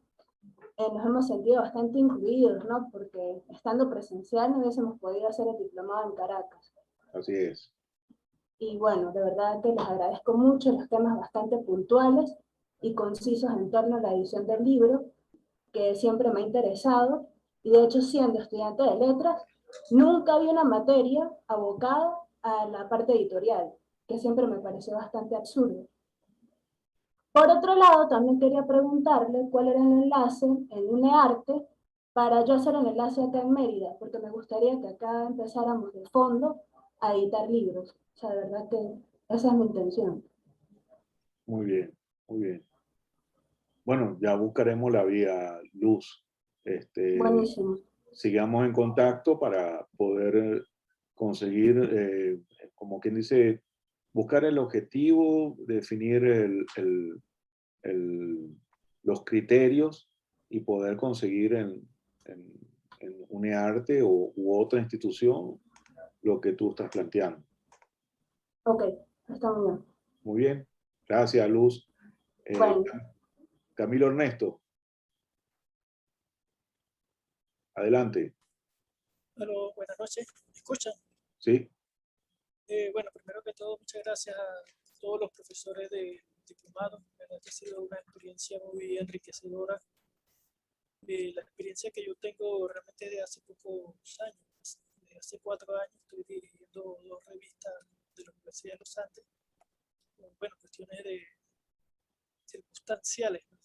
nos hemos sentido bastante incluidos, ¿no? Porque estando presencial no hubiésemos podido hacer el diplomado en Caracas. Así es. Y bueno, de verdad que les agradezco mucho los temas bastante puntuales y concisos en torno a la edición del libro, que siempre me ha interesado, y de hecho siendo estudiante de letras, nunca había una materia abocada a la parte editorial, que siempre me pareció bastante absurdo. Por otro lado, también quería preguntarle cuál era el enlace en UNEARTE para yo hacer el enlace acá en Mérida, porque me gustaría que acá empezáramos de fondo a editar libros. O sea, de verdad que esa es mi intención. Muy bien, muy bien. Bueno, ya buscaremos la vía, Luz. Buenísimo. Sigamos en contacto para poder conseguir, como quien dice, buscar el objetivo, definir los criterios y poder conseguir en UNEARTE u otra institución lo que tú estás planteando. Ok, está muy bien. Muy bien, gracias, Luz. Bueno. Camilo Ernesto, adelante. Hola, buenas noches. ¿Me escuchan? Sí. Bueno, primero que todo, muchas gracias a todos los profesores de diplomado. La verdad que ha sido una experiencia muy enriquecedora. La experiencia que yo tengo realmente de hace pocos años, de hace 4 años, estoy dirigiendo 2 revistas de la Universidad de los Andes, bueno, cuestiones de circunstanciales, ¿no?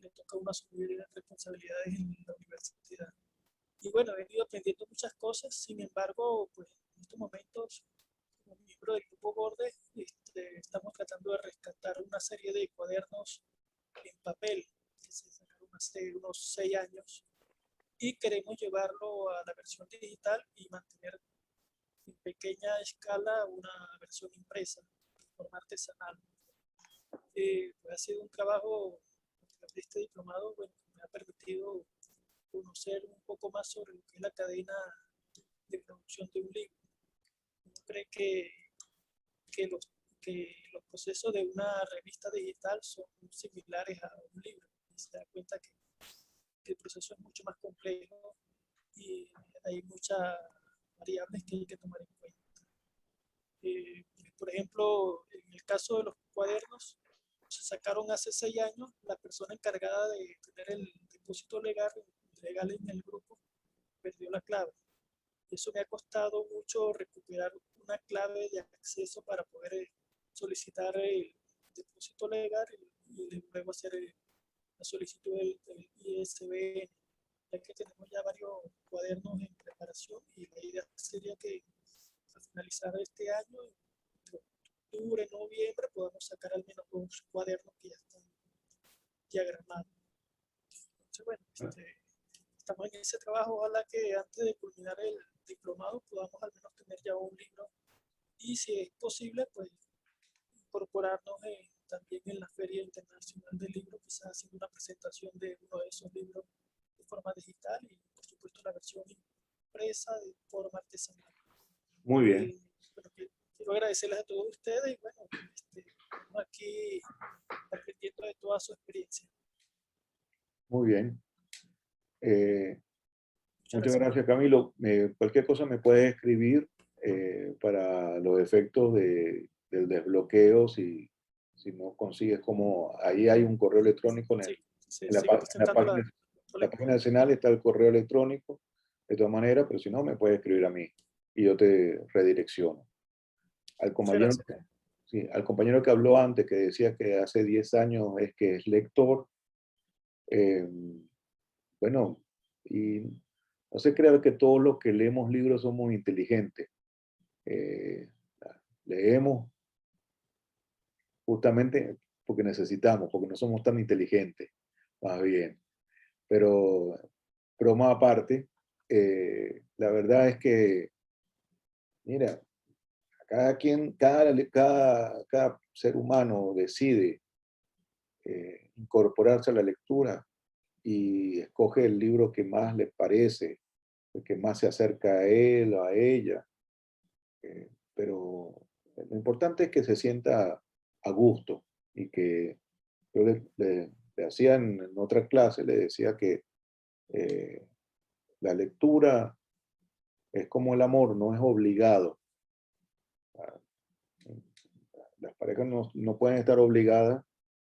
Le toca a uno asumir responsabilidades en la universidad. Y bueno, he ido aprendiendo muchas cosas, sin embargo, pues en estos momentos, como miembro del Grupo Borde, estamos tratando de rescatar una serie de cuadernos en papel que se sacaron hace unos 6 años y queremos llevarlo a la versión digital y mantener en pequeña escala una versión impresa de forma artesanal. Pues ha sido un trabajo de este diplomado, bueno, que me ha permitido conocer un poco más sobre lo que es la cadena de producción de un libro. Uno cree que los procesos de una revista digital son similares a un libro, y se da cuenta que el proceso es mucho más complejo y hay muchas variables que hay que tomar en cuenta. Por ejemplo, en el caso de los cuadernos, se sacaron hace 6 años. La persona encargada de depósito legal en el grupo perdió la clave. Eso me ha costado mucho recuperar una clave de acceso para poder solicitar el depósito legal y luego hacer la solicitud del ISBN, ya que tenemos ya varios cuadernos en preparación y la idea sería que al finalizar este año, entre octubre, noviembre, podamos sacar al menos 2 cuadernos que ya están diagramados. Entonces, bueno, estamos en ese trabajo. Ojalá que antes de culminar el diplomado podamos al menos tener ya un libro y, si es posible, pues incorporarnos también en la Feria Internacional del Libro, quizás haciendo una presentación de uno de esos libros de forma digital y, por supuesto, la versión impresa de forma artesanal. Muy bien. Bueno, quiero agradecerles a todos ustedes y, bueno, estamos aquí aprendiendo de toda su experiencia. Muy bien. Muchas gracias, Camilo. Cualquier cosa me puedes escribir para los efectos del desbloqueo, si no consigues como... Ahí hay un correo electrónico en la página del Senal está el correo electrónico, de todas maneras, pero si no, me puedes escribir a mí y yo te redirecciono. Al compañero que habló antes, que decía que hace 10 años que es lector, bueno, y no se crea que todos los que leemos libros somos inteligentes. Leemos justamente porque necesitamos, porque no somos tan inteligentes, más bien. Pero broma aparte, la verdad es que, mira, cada ser humano decide incorporarse a la lectura y escoge el libro que más le parece, el que más se acerca a él o a ella. Pero lo importante es que se sienta a gusto y que yo le hacía en otra clase, le decía que la lectura es como el amor, no es obligado. Las parejas no pueden estar obligadas,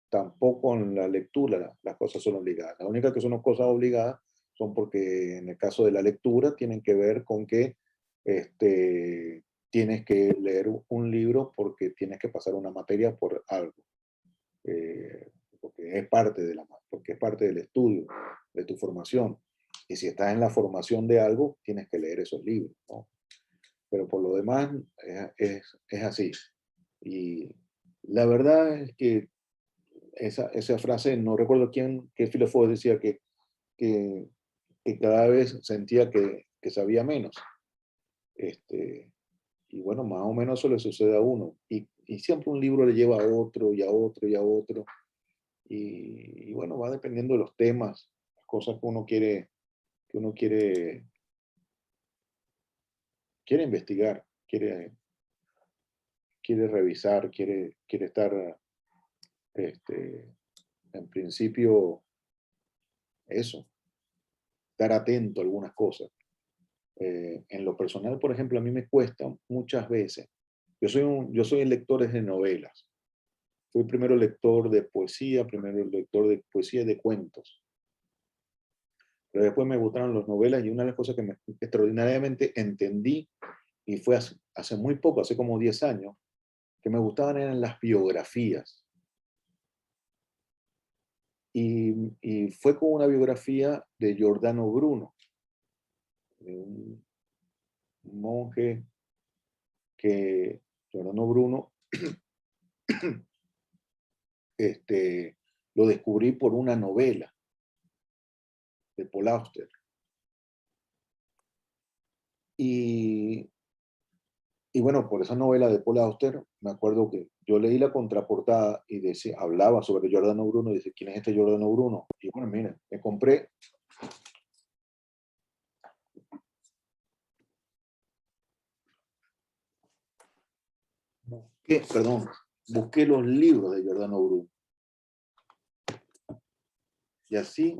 tampoco en la lectura las cosas son obligadas. Las únicas que son cosas obligadas son porque en el caso de la lectura tienen que ver con que tienes que leer un libro porque tienes que pasar una materia por algo. Porque es parte del estudio, de tu formación. Y si estás en la formación de algo, tienes que leer esos libros, ¿no? Pero por lo demás es así. Y la verdad es que esa frase, no recuerdo qué filósofo decía que cada vez sentía que sabía menos. Y bueno, más o menos eso le sucede a uno. Y siempre un libro le lleva a otro y a otro y a otro. Y bueno, va dependiendo de los temas, las cosas que uno quiere investigar, quiere revisar, quiere estar, en principio, eso, estar atento a algunas cosas. En lo personal, por ejemplo, a mí me cuesta muchas veces. Yo soy lector de novelas. Fui primero lector de poesía, y de cuentos. Pero después me gustaron las novelas y una de las cosas que extraordinariamente entendí, y fue hace muy poco, hace como 10 años, que me gustaban eran las biografías. Y fue con una biografía de Giordano Bruno, de un monje que Giordano Bruno lo descubrí por una novela de Paul Auster. Y bueno, por esa novela de Paul Auster, me acuerdo que yo leí la contraportada y hablaba sobre Giordano Bruno y dice, ¿quién es este Giordano Bruno? Y bueno, miren, me compré busqué los libros de Giordano Bruno. Y así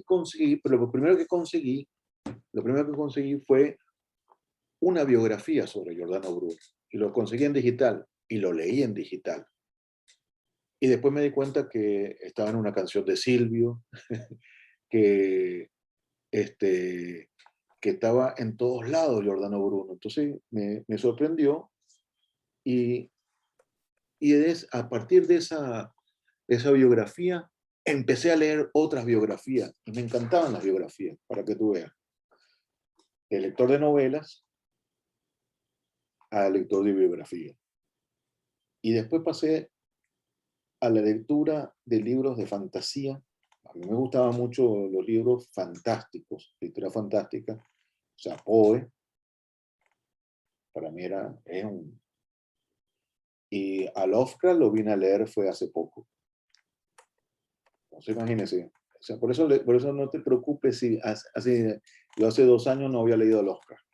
conseguí, pero lo primero que conseguí fue una biografía sobre Giordano Bruno. Y lo conseguí en digital. y lo leí en digital. Y después me di cuenta que estaba en una canción de Silvio, que, que estaba en todos lados Giordano Bruno. Entonces me sorprendió y a partir de esa biografía empecé a leer otras biografías y me encantaban las biografías, para que tú veas. De lector de novelas a lector de biografía. Y después pasé a la lectura de libros de fantasía. A mí me gustaban mucho los libros fantásticos, literatura fantástica. O sea, Poe, para mí es un... Y a Lovecraft lo vine a leer fue hace poco. Entonces, imagínense. O sea, por eso no te preocupes si yo hace 2 años no había leído Lovecraft.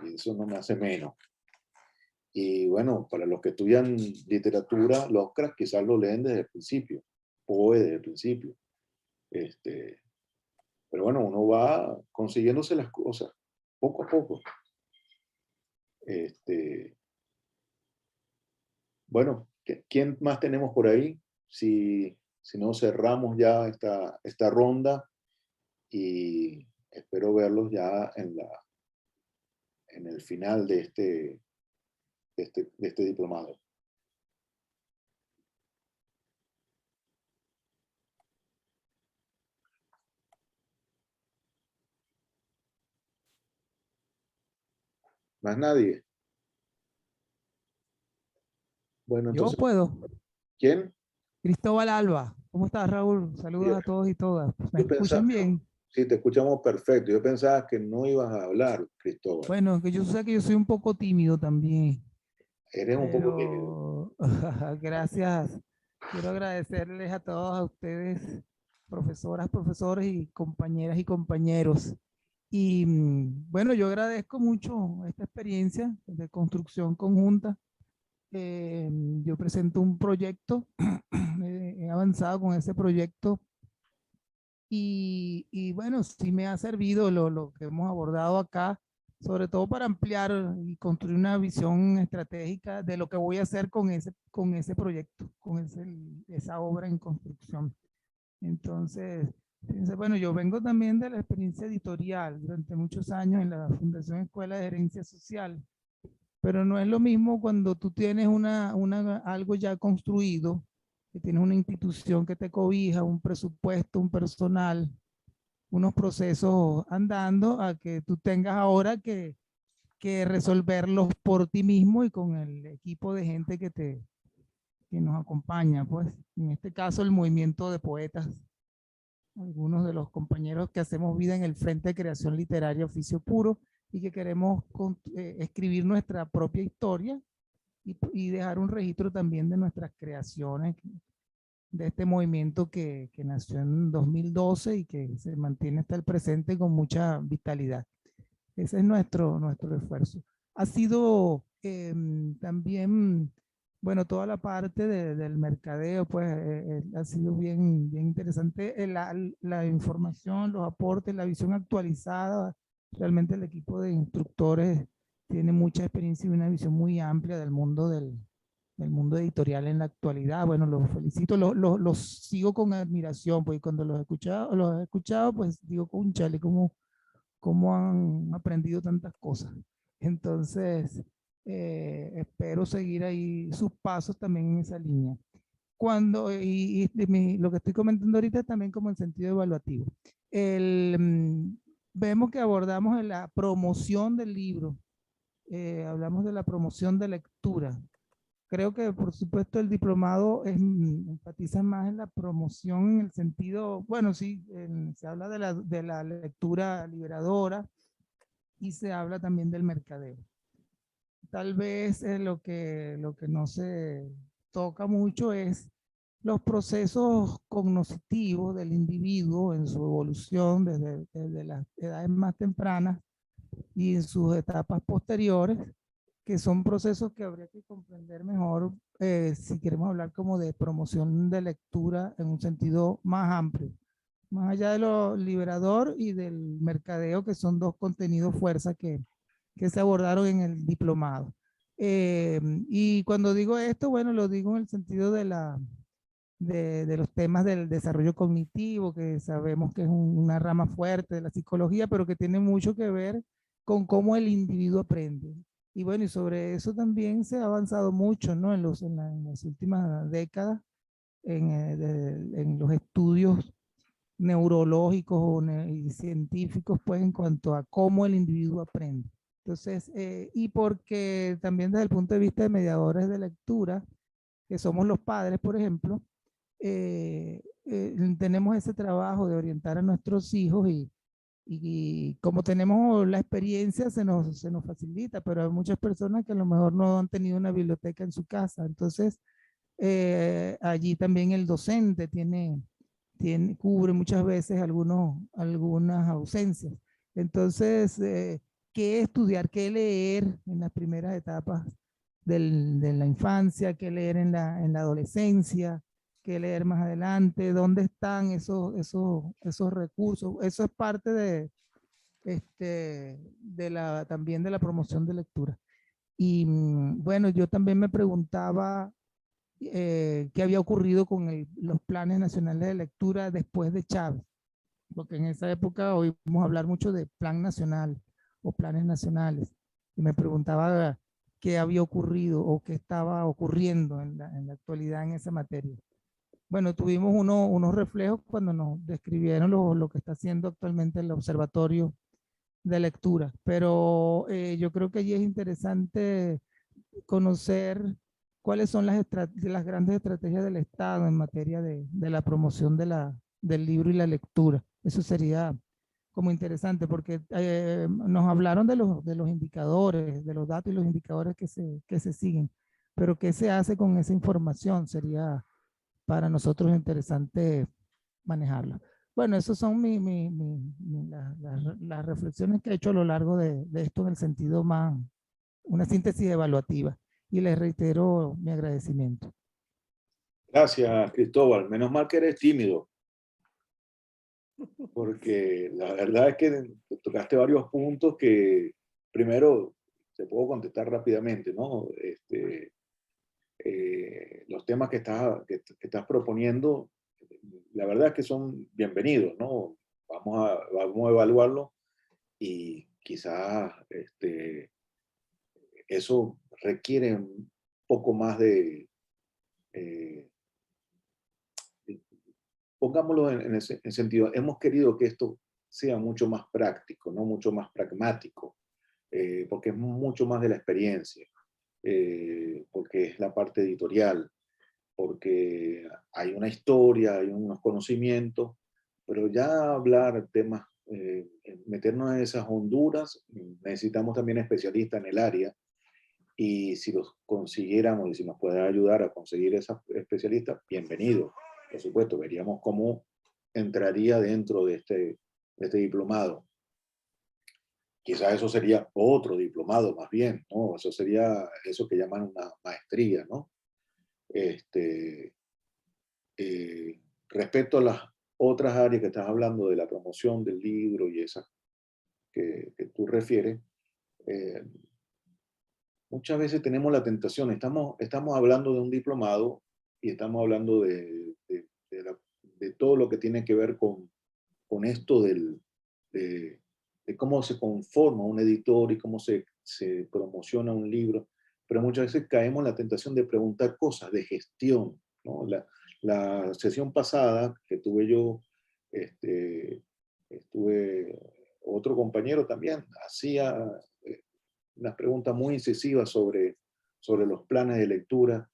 Y eso no me hace menos. Y bueno, para los que estudian literatura, Lovecraft quizás lo leen desde el principio, Poe desde el principio. Pero bueno, uno va consiguiéndose las cosas, poco a poco. Bueno, ¿quién más tenemos por ahí? Si no, cerramos ya esta ronda y espero verlos ya en el final de este diplomado. ¿Más nadie? Bueno, Yo entonces, puedo. ¿quién? Cristóbal Alba. ¿Cómo estás, Raúl? Saludos a todos y todas. ¿Me escuchan bien? Sí, te escuchamos perfecto. Yo pensaba que no ibas a hablar, Cristóbal. Bueno, que yo sé que yo soy un poco tímido también. Eres un poco tímido. Gracias. Quiero agradecerles a todos a ustedes, profesoras, profesores y compañeras y compañeros. Y bueno, yo agradezco mucho esta experiencia de construcción conjunta. Yo presento un proyecto, he avanzado con ese proyecto y bueno, sí me ha servido lo que hemos abordado acá, sobre todo para ampliar y construir una visión estratégica de lo que voy a hacer con ese proyecto, con esa obra en construcción. Entonces, fíjense, bueno, yo vengo también de la experiencia editorial durante muchos años en la Fundación Escuela de Gerencia Social. Pero no es lo mismo cuando tú tienes algo ya construido, que tienes una institución que te cobija, un presupuesto, un personal, unos procesos andando, a que tú tengas ahora que resolverlos por ti mismo y con el equipo de gente que nos acompaña. Pues en este caso el movimiento de poetas, algunos de los compañeros que hacemos vida en el Frente de Creación Literaria Oficio Puro, y que queremos escribir nuestra propia historia y dejar un registro también de nuestras creaciones, de este movimiento que nació en 2012 y que se mantiene hasta el presente con mucha vitalidad. Ese es nuestro esfuerzo. Ha sido también, bueno, toda la parte del mercadeo, pues ha sido bien interesante. La información, los aportes, la visión actualizada. Realmente el equipo de instructores tiene mucha experiencia y una visión muy amplia del mundo mundo editorial en la actualidad. Bueno, los felicito, los sigo con admiración, porque cuando los he escuchado, pues digo, cónchale, cómo han aprendido tantas cosas. Entonces, espero seguir ahí sus pasos también en esa línea. Lo que estoy comentando ahorita también como en sentido evaluativo. Vemos que abordamos en la promoción del libro, hablamos de la promoción de lectura. Creo que por supuesto el diplomado enfatiza más en la promoción en el sentido, bueno, sí, se habla de la lectura liberadora y se habla también del mercadeo. Tal vez lo que no se toca mucho es los procesos cognitivos del individuo en su evolución desde las edades más tempranas y en sus etapas posteriores, que son procesos que habría que comprender mejor si queremos hablar como de promoción de lectura en un sentido más amplio, más allá de lo liberador y del mercadeo, que son dos contenidos fuerza que se abordaron en el diplomado. Y cuando digo esto, bueno, lo digo en el sentido de los temas del desarrollo cognitivo, que sabemos que es una rama fuerte de la psicología, pero que tiene mucho que ver con cómo el individuo aprende. Y bueno, y sobre eso también se ha avanzado mucho, ¿no? En las últimas décadas, en los estudios neurológicos y científicos, pues, en cuanto a cómo el individuo aprende. Entonces, y porque también desde el punto de vista de mediadores de lectura, que somos los padres, por ejemplo, tenemos ese trabajo de orientar a nuestros hijos y como tenemos la experiencia se nos facilita, pero hay muchas personas que a lo mejor no han tenido una biblioteca en su casa. Entonces, allí también el docente cubre muchas veces algunas ausencias. Entonces, ¿qué estudiar, qué leer en las primeras etapas de la infancia, qué leer en la adolescencia, qué leer más adelante, dónde están esos recursos? Eso es parte también de la promoción de lectura. Y bueno, yo también me preguntaba qué había ocurrido con los planes nacionales de lectura después de Chávez, porque en esa época oímos hablar mucho de plan nacional o planes nacionales, y me preguntaba qué había ocurrido o qué estaba ocurriendo en la actualidad en esa materia. Bueno, tuvimos unos reflejos cuando nos describieron lo que está haciendo actualmente el Observatorio de Lectura, pero yo creo que allí es interesante conocer cuáles son las grandes estrategias del Estado en materia de la promoción del libro y la lectura. Eso sería como interesante porque nos hablaron de los indicadores, de los datos y los indicadores que se siguen, pero ¿qué se hace con esa información? Sería para nosotros interesante manejarla. Bueno, esas son las reflexiones que he hecho a lo largo de esto en el sentido más, una síntesis evaluativa. Y les reitero mi agradecimiento. Gracias, Cristóbal. Menos mal que eres tímido, porque la verdad es que tocaste varios puntos que primero te puedo contestar rápidamente, ¿no? Los temas que estás proponiendo, la verdad es que son bienvenidos, ¿no? Vamos a evaluarlo y quizás eso requiere un poco más de, pongámoslo en ese sentido, hemos querido que esto sea mucho más práctico, ¿no? Mucho más pragmático, porque es mucho más de la experiencia, porque es la parte editorial, porque hay una historia, hay unos conocimientos, pero ya hablar temas, meternos en esas honduras, necesitamos también especialistas en el área, y si los consiguiéramos y si nos pueden ayudar a conseguir esos especialistas, bienvenido. Por supuesto, veríamos cómo entraría dentro de este diplomado. Quizás eso sería otro diplomado más bien, ¿no? Eso sería eso que llaman una maestría, ¿no? Respecto a las otras áreas que estás hablando de la promoción del libro y esas que tú refieres, muchas veces tenemos la tentación, estamos hablando de un diplomado y estamos hablando de todo lo que tiene que ver con esto de cómo se conforma un editor y cómo se promociona un libro, pero muchas veces caemos en la tentación de preguntar cosas de gestión, ¿no? La sesión pasada que tuve yo, estuve, otro compañero también hacía unas preguntas muy incisivas sobre los planes de lectura,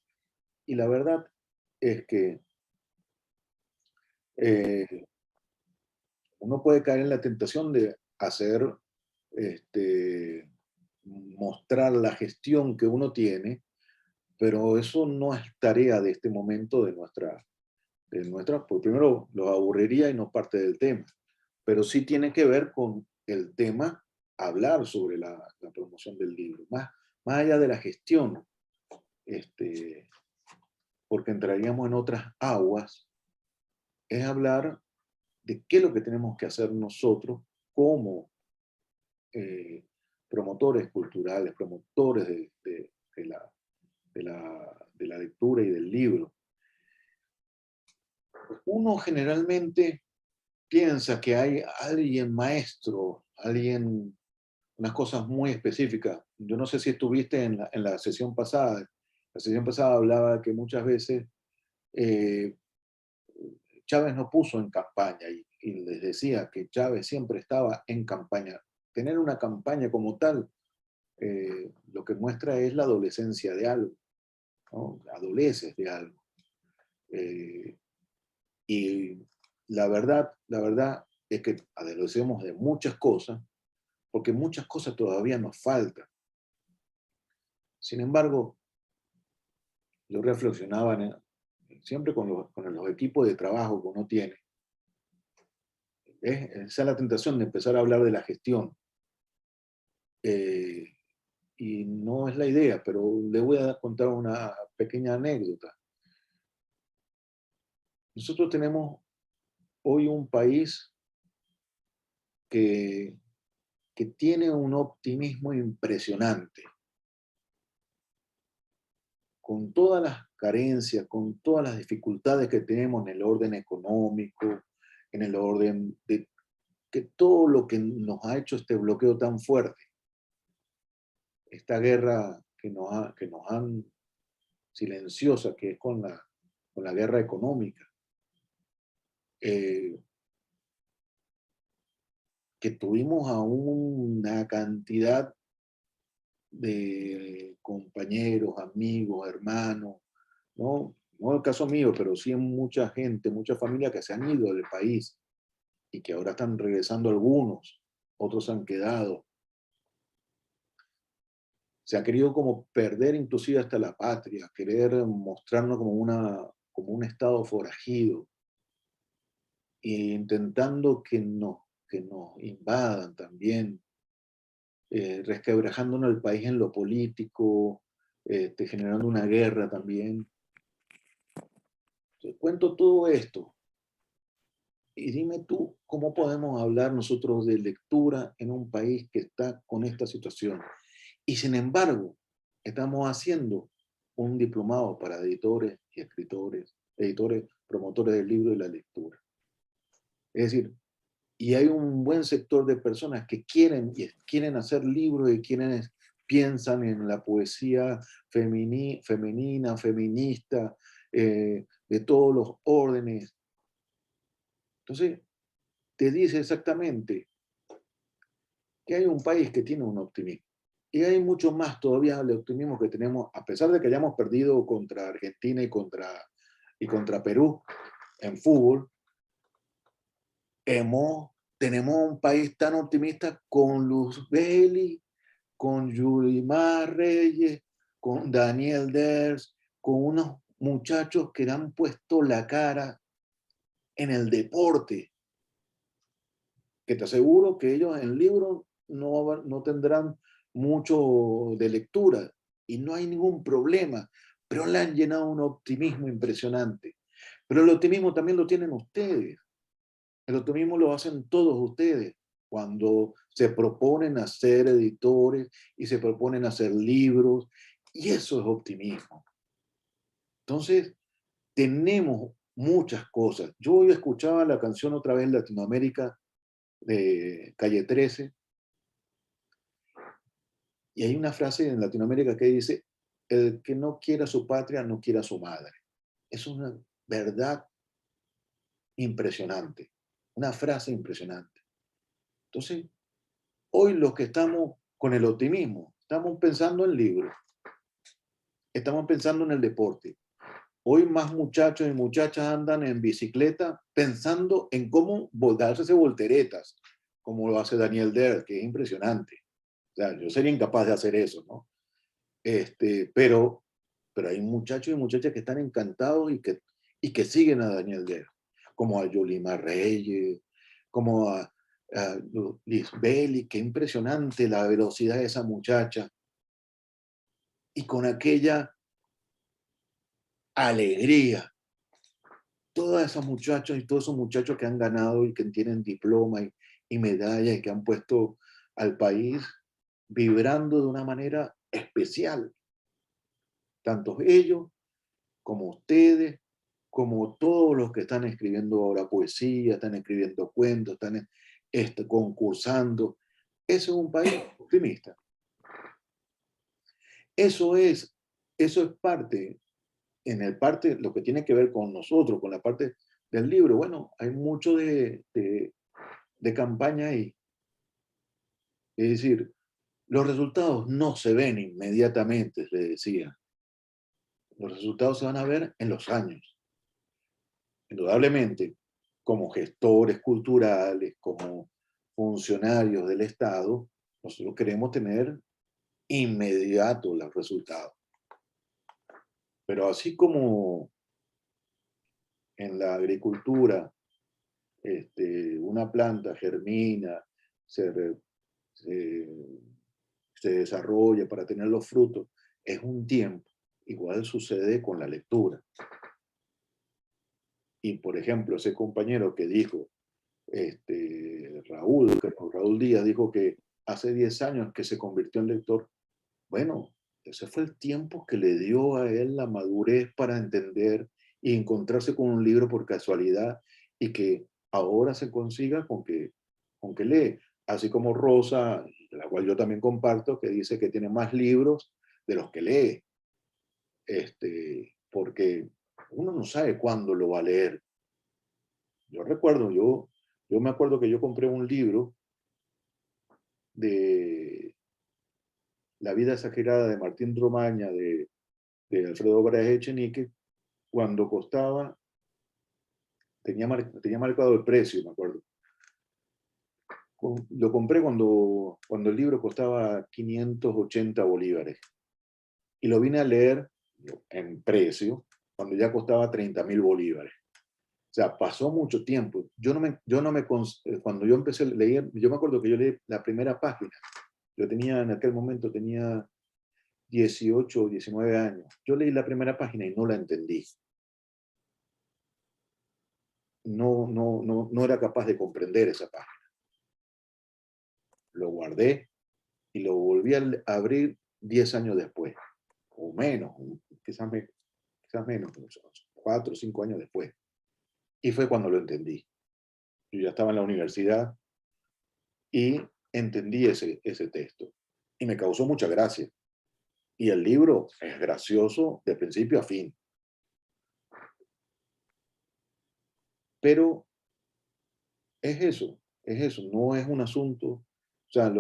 y la verdad es que uno puede caer en la tentación de hacer, mostrar la gestión que uno tiene, pero eso no es tarea de este momento de nuestra, pues primero los aburriría y no parte del tema, pero sí tiene que ver con el tema, hablar sobre la promoción del libro, más allá de la gestión, porque entraríamos en otras aguas, es hablar de qué es lo que tenemos que hacer nosotros como promotores culturales, promotores de la lectura y del libro. Uno generalmente piensa que hay alguien maestro, alguien, unas cosas muy específicas. Yo no sé si estuviste en la sesión pasada. La sesión pasada hablaba que muchas veces Chávez no puso en campaña y les decía que Chávez siempre estaba en campaña. Tener una campaña como tal, lo que muestra es la adolescencia de algo, ¿no? Adoleces de algo. Y la verdad es que adolecemos de muchas cosas, porque muchas cosas todavía nos faltan. Sin embargo, yo reflexionaba siempre con los equipos de trabajo que uno tiene. Esa es la tentación de empezar a hablar de la gestión. Y no es la idea, pero le voy a contar una pequeña anécdota. Nosotros tenemos hoy un país que tiene un optimismo impresionante. Con todas las carencias, con todas las dificultades que tenemos en el orden económico, en el orden de que todo lo que nos ha hecho este bloqueo tan fuerte, esta guerra que nos han silenciosa, que es con la guerra económica, que tuvimos a una cantidad de compañeros, amigos, hermanos, no el caso mío, pero sí en mucha gente, mucha familia que se han ido del país y que ahora están regresando algunos, otros han quedado. Se ha querido como perder inclusive hasta la patria, querer mostrarnos como un estado forajido, e intentando que nos invadan también, resquebrajándonos el país en lo político, generando una guerra también. Te cuento todo esto y dime tú, ¿cómo podemos hablar nosotros de lectura en un país que está con esta situación? Y sin embargo, estamos haciendo un diplomado para editores y escritores, editores, promotores del libro y la lectura. Es decir, y hay un buen sector de personas que quieren hacer libros y piensan en la poesía femenina, feminista, de todos los órdenes. Entonces, te dice exactamente que hay un país que tiene un optimismo. Y hay mucho más todavía el optimismo que tenemos, a pesar de que hayamos perdido contra Argentina y contra Perú en fútbol, tenemos un país tan optimista con Luz Belli, con Yulimar Reyes, con Daniel Ders, con unos muchachos que han puesto la cara en el deporte, que te aseguro que ellos en libros no tendrán mucho de lectura y no hay ningún problema, pero le han llenado un optimismo impresionante. Pero el optimismo también lo tienen ustedes. El optimismo lo hacen todos ustedes cuando se proponen a ser editores y se proponen a hacer libros, y eso es optimismo. Entonces, tenemos muchas cosas. Yo hoy escuchaba la canción otra vez Latinoamérica de Calle 13, y hay una frase en Latinoamérica que dice: el que no quiera su patria no quiera su madre. Es una verdad impresionante, una frase impresionante. Entonces, hoy los que estamos con el optimismo, estamos pensando en libros, estamos pensando en el deporte. Hoy más muchachos y muchachas andan en bicicleta pensando en cómo darse volteretas, como lo hace Daniel Der, que es impresionante. O sea, yo sería incapaz de hacer eso, ¿no? Pero hay muchachos y muchachas que están encantados y que siguen a Daniel Der, como a Yulimar Reyes, como a Liz Belli, qué impresionante la velocidad de esa muchacha. Y con aquella alegría. Todas esas muchachas y todos esos muchachos que han ganado y que tienen diploma y medallas y que han puesto al país vibrando de una manera especial. tanto ellos como ustedes, como todos los que están escribiendo ahora poesía, están escribiendo cuentos, están concursando. Eso es un país optimista. Eso es parte, lo que tiene que ver con nosotros, con la parte del libro. Bueno, hay mucho de campaña ahí. Es decir, los resultados no se ven inmediatamente, le decía. Los resultados se van a ver en los años. Indudablemente, como gestores culturales, como funcionarios del Estado, nosotros queremos tener inmediato los resultados. Pero así como en la agricultura, una planta germina, se desarrolla para tener los frutos, es un tiempo. Igual sucede con la lectura. Y, por ejemplo, ese compañero que dijo, Raúl Díaz, dijo que hace 10 años que se convirtió en lector. Bueno, ese fue el tiempo que le dio a él la madurez para entender y encontrarse con un libro por casualidad y que ahora se consiga con que lee. Así como Rosa, de la cual yo también comparto, que dice que tiene más libros de los que lee. Porque uno no sabe cuándo lo va a leer. Yo me acuerdo que yo compré un libro de La vida exagerada de Martín Romaña, de Alfredo Barajas Echenique, cuando costaba, tenía marcado el precio, me acuerdo. Lo compré cuando el libro costaba 580 bolívares. Y lo vine a leer en precio cuando ya costaba 30.000 bolívares. O sea, pasó mucho tiempo. Cuando yo empecé a leer, yo me acuerdo que yo leí la primera página. En aquel momento tenía 18 o 19 años. Yo leí la primera página y no la entendí. No era capaz de comprender esa página. Lo guardé y lo volví a abrir 10 años después, o menos, quizás menos, 4 o 5 años después. Y fue cuando lo entendí. Yo ya estaba en la universidad y entendí ese texto. Y me causó mucha gracia. Y el libro es gracioso de principio a fin. Pero es eso, no es un asunto. O sea,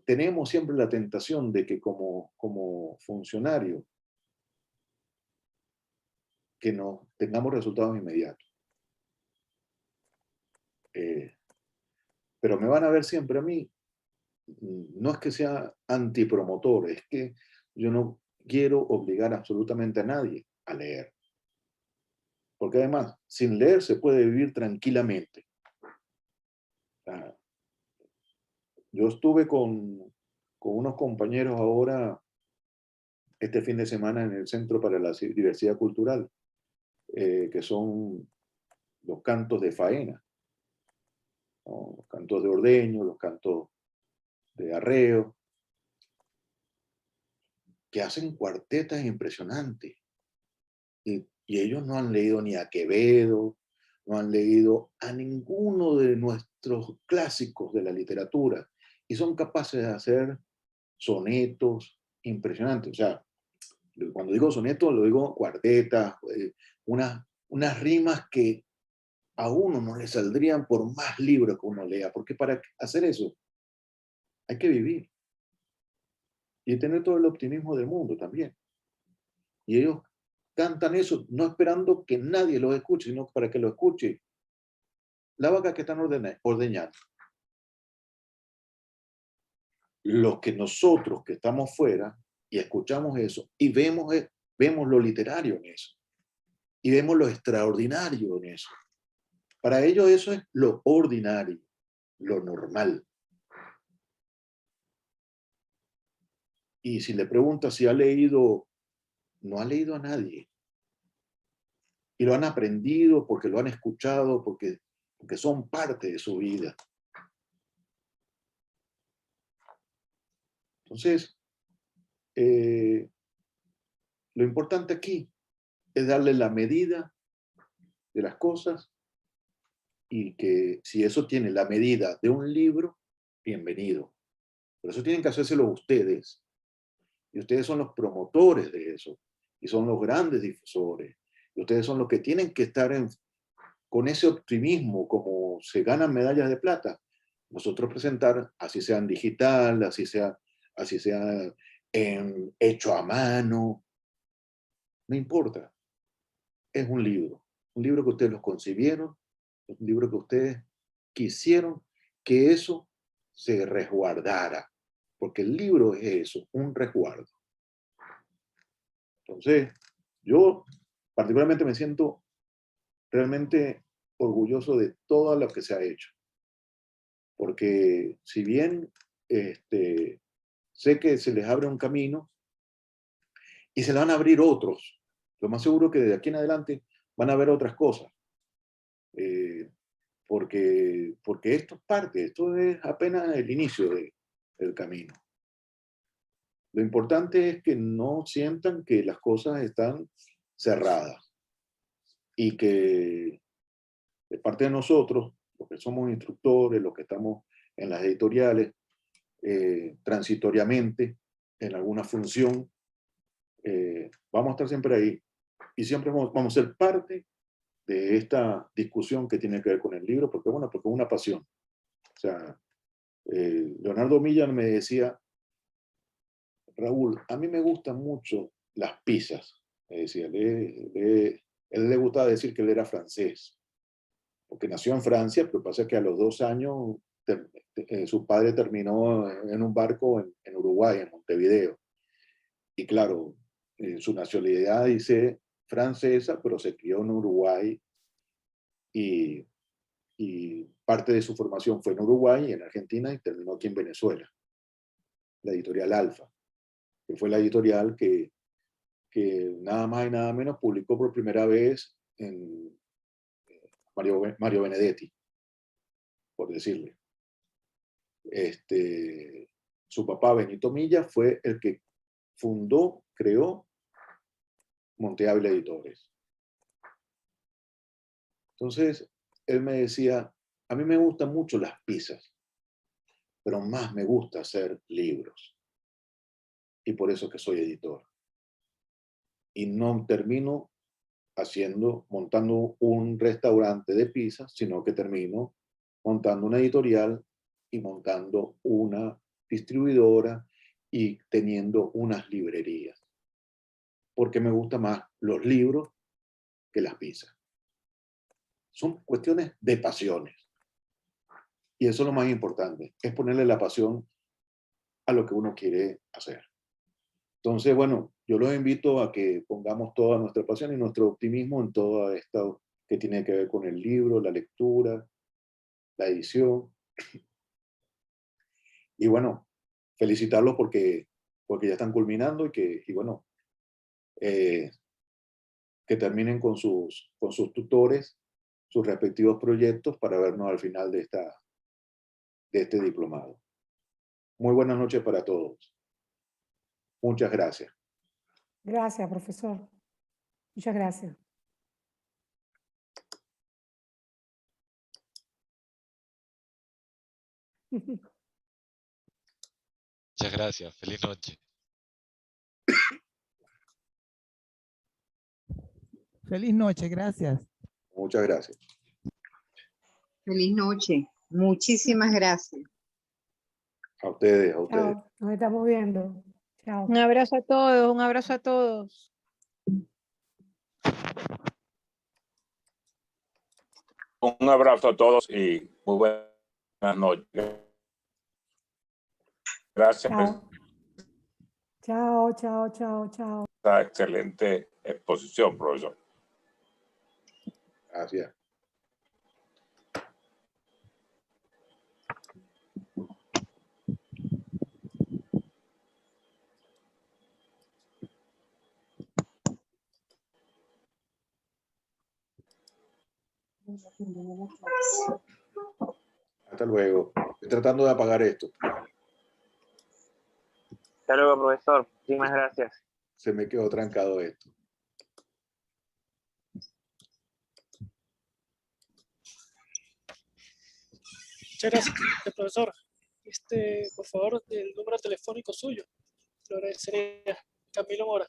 tenemos siempre la tentación de que como funcionario que no tengamos resultados inmediatos. Pero me van a ver siempre a mí, no es que sea antipromotor, es que yo no quiero obligar absolutamente a nadie a leer. Porque además, sin leer se puede vivir tranquilamente. Yo estuve con unos compañeros ahora, este fin de semana, en el Centro para la Diversidad Cultural, que son los cantos de faena, ¿no? Los cantos de ordeño, los cantos de arreo, que hacen cuartetas impresionantes. Y ellos no han leído ni a Quevedo, no han leído a ninguno de nuestros clásicos de la literatura, y son capaces de hacer sonetos impresionantes. O sea, cuando digo sonetos, lo digo cuartetas, unas rimas que a uno no le saldrían por más libros que uno lea, porque para hacer eso hay que vivir y tener todo el optimismo del mundo también. Y ellos cantan eso no esperando que nadie los escuche, sino para que lo escuche la vaca que están ordeñando. Lo que nosotros que estamos fuera y escuchamos eso y vemos lo literario en eso y vemos lo extraordinario en eso. Para ellos eso es lo ordinario, lo normal. Y si le preguntas si ha leído, no ha leído a nadie. Y lo han aprendido porque lo han escuchado, porque son parte de su vida. Entonces, lo importante aquí es darle la medida de las cosas y que si eso tiene la medida de un libro, bienvenido. Pero eso tienen que hacérselo ustedes. Y ustedes son los promotores de eso. Y son los grandes difusores. Y ustedes son los que tienen que estar con ese optimismo, como se ganan medallas de plata. Nosotros presentar, así sea en digital, así sea hecho a mano, no importa. Es un libro que ustedes los concibieron, un libro que ustedes quisieron que eso se resguardara, porque el libro es eso, un resguardo. Entonces, yo particularmente me siento realmente orgulloso de todo lo que se ha hecho, porque si bien sé que se les abre un camino y se le van a abrir otros, lo más seguro que de aquí en adelante van a haber otras cosas, porque esto es parte, esto es apenas el inicio del camino. Lo importante es que no sientan que las cosas están cerradas y que de parte de nosotros, los que somos instructores, los que estamos en las editoriales, transitoriamente, en alguna función, vamos a estar siempre ahí y siempre vamos a ser parte de esta discusión que tiene que ver con el libro, porque bueno, porque es una pasión. O sea, Leonardo Millan me decía, Raúl, a mí me gustan mucho las pizzas. Me decía, él le gustaba decir que él era francés, porque nació en Francia, pero pasa que a los 2 años su padre terminó en un barco en Uruguay, en Montevideo. Y claro, su nacionalidad dice francesa, pero se crió en Uruguay y parte de su formación fue en Uruguay y en Argentina y terminó aquí en Venezuela. La editorial Alfa, que fue la editorial que nada más y nada menos publicó por primera vez en Mario Benedetti, por decirle. Su papá, Benito Milla, fue el que creó Monte Ávila Editores. Entonces, él me decía, a mí me gustan mucho las pizzas, pero más me gusta hacer libros. Y por eso que soy editor. Y no termino montando un restaurante de pizzas, sino que termino montando una editorial y montando una distribuidora y teniendo unas librerías. Porque me gustan más los libros que las pizzas. Son cuestiones de pasiones. Y eso es lo más importante, es ponerle la pasión a lo que uno quiere hacer. Entonces, bueno, yo los invito a que pongamos toda nuestra pasión y nuestro optimismo en todo esto que tiene que ver con el libro, la lectura, la edición. Y bueno, felicitarlos porque ya están culminando y bueno, que terminen con sus tutores sus respectivos proyectos para vernos al final de este diplomado. Muy buenas noches para todos. Muchas gracias. Gracias, profesor. Muchas gracias. Muchas gracias. Feliz noche. Feliz noche, gracias. Muchas gracias. Feliz noche. Muchísimas gracias. A ustedes, a ustedes. Chao. Nos estamos viendo. Chao. Un abrazo a todos, un abrazo a todos. Un abrazo a todos y muy buenas noches. Gracias Chao. Chao, chao, chao, chao. por esta excelente exposición, profesor. Gracias. Hasta luego. Estoy tratando de apagar esto. Hasta luego, profesor. Muchísimas gracias. se me quedó trancado esto. Muchas gracias, profesor. Por favor, el número telefónico suyo. Lo agradecería. Camilo Mora.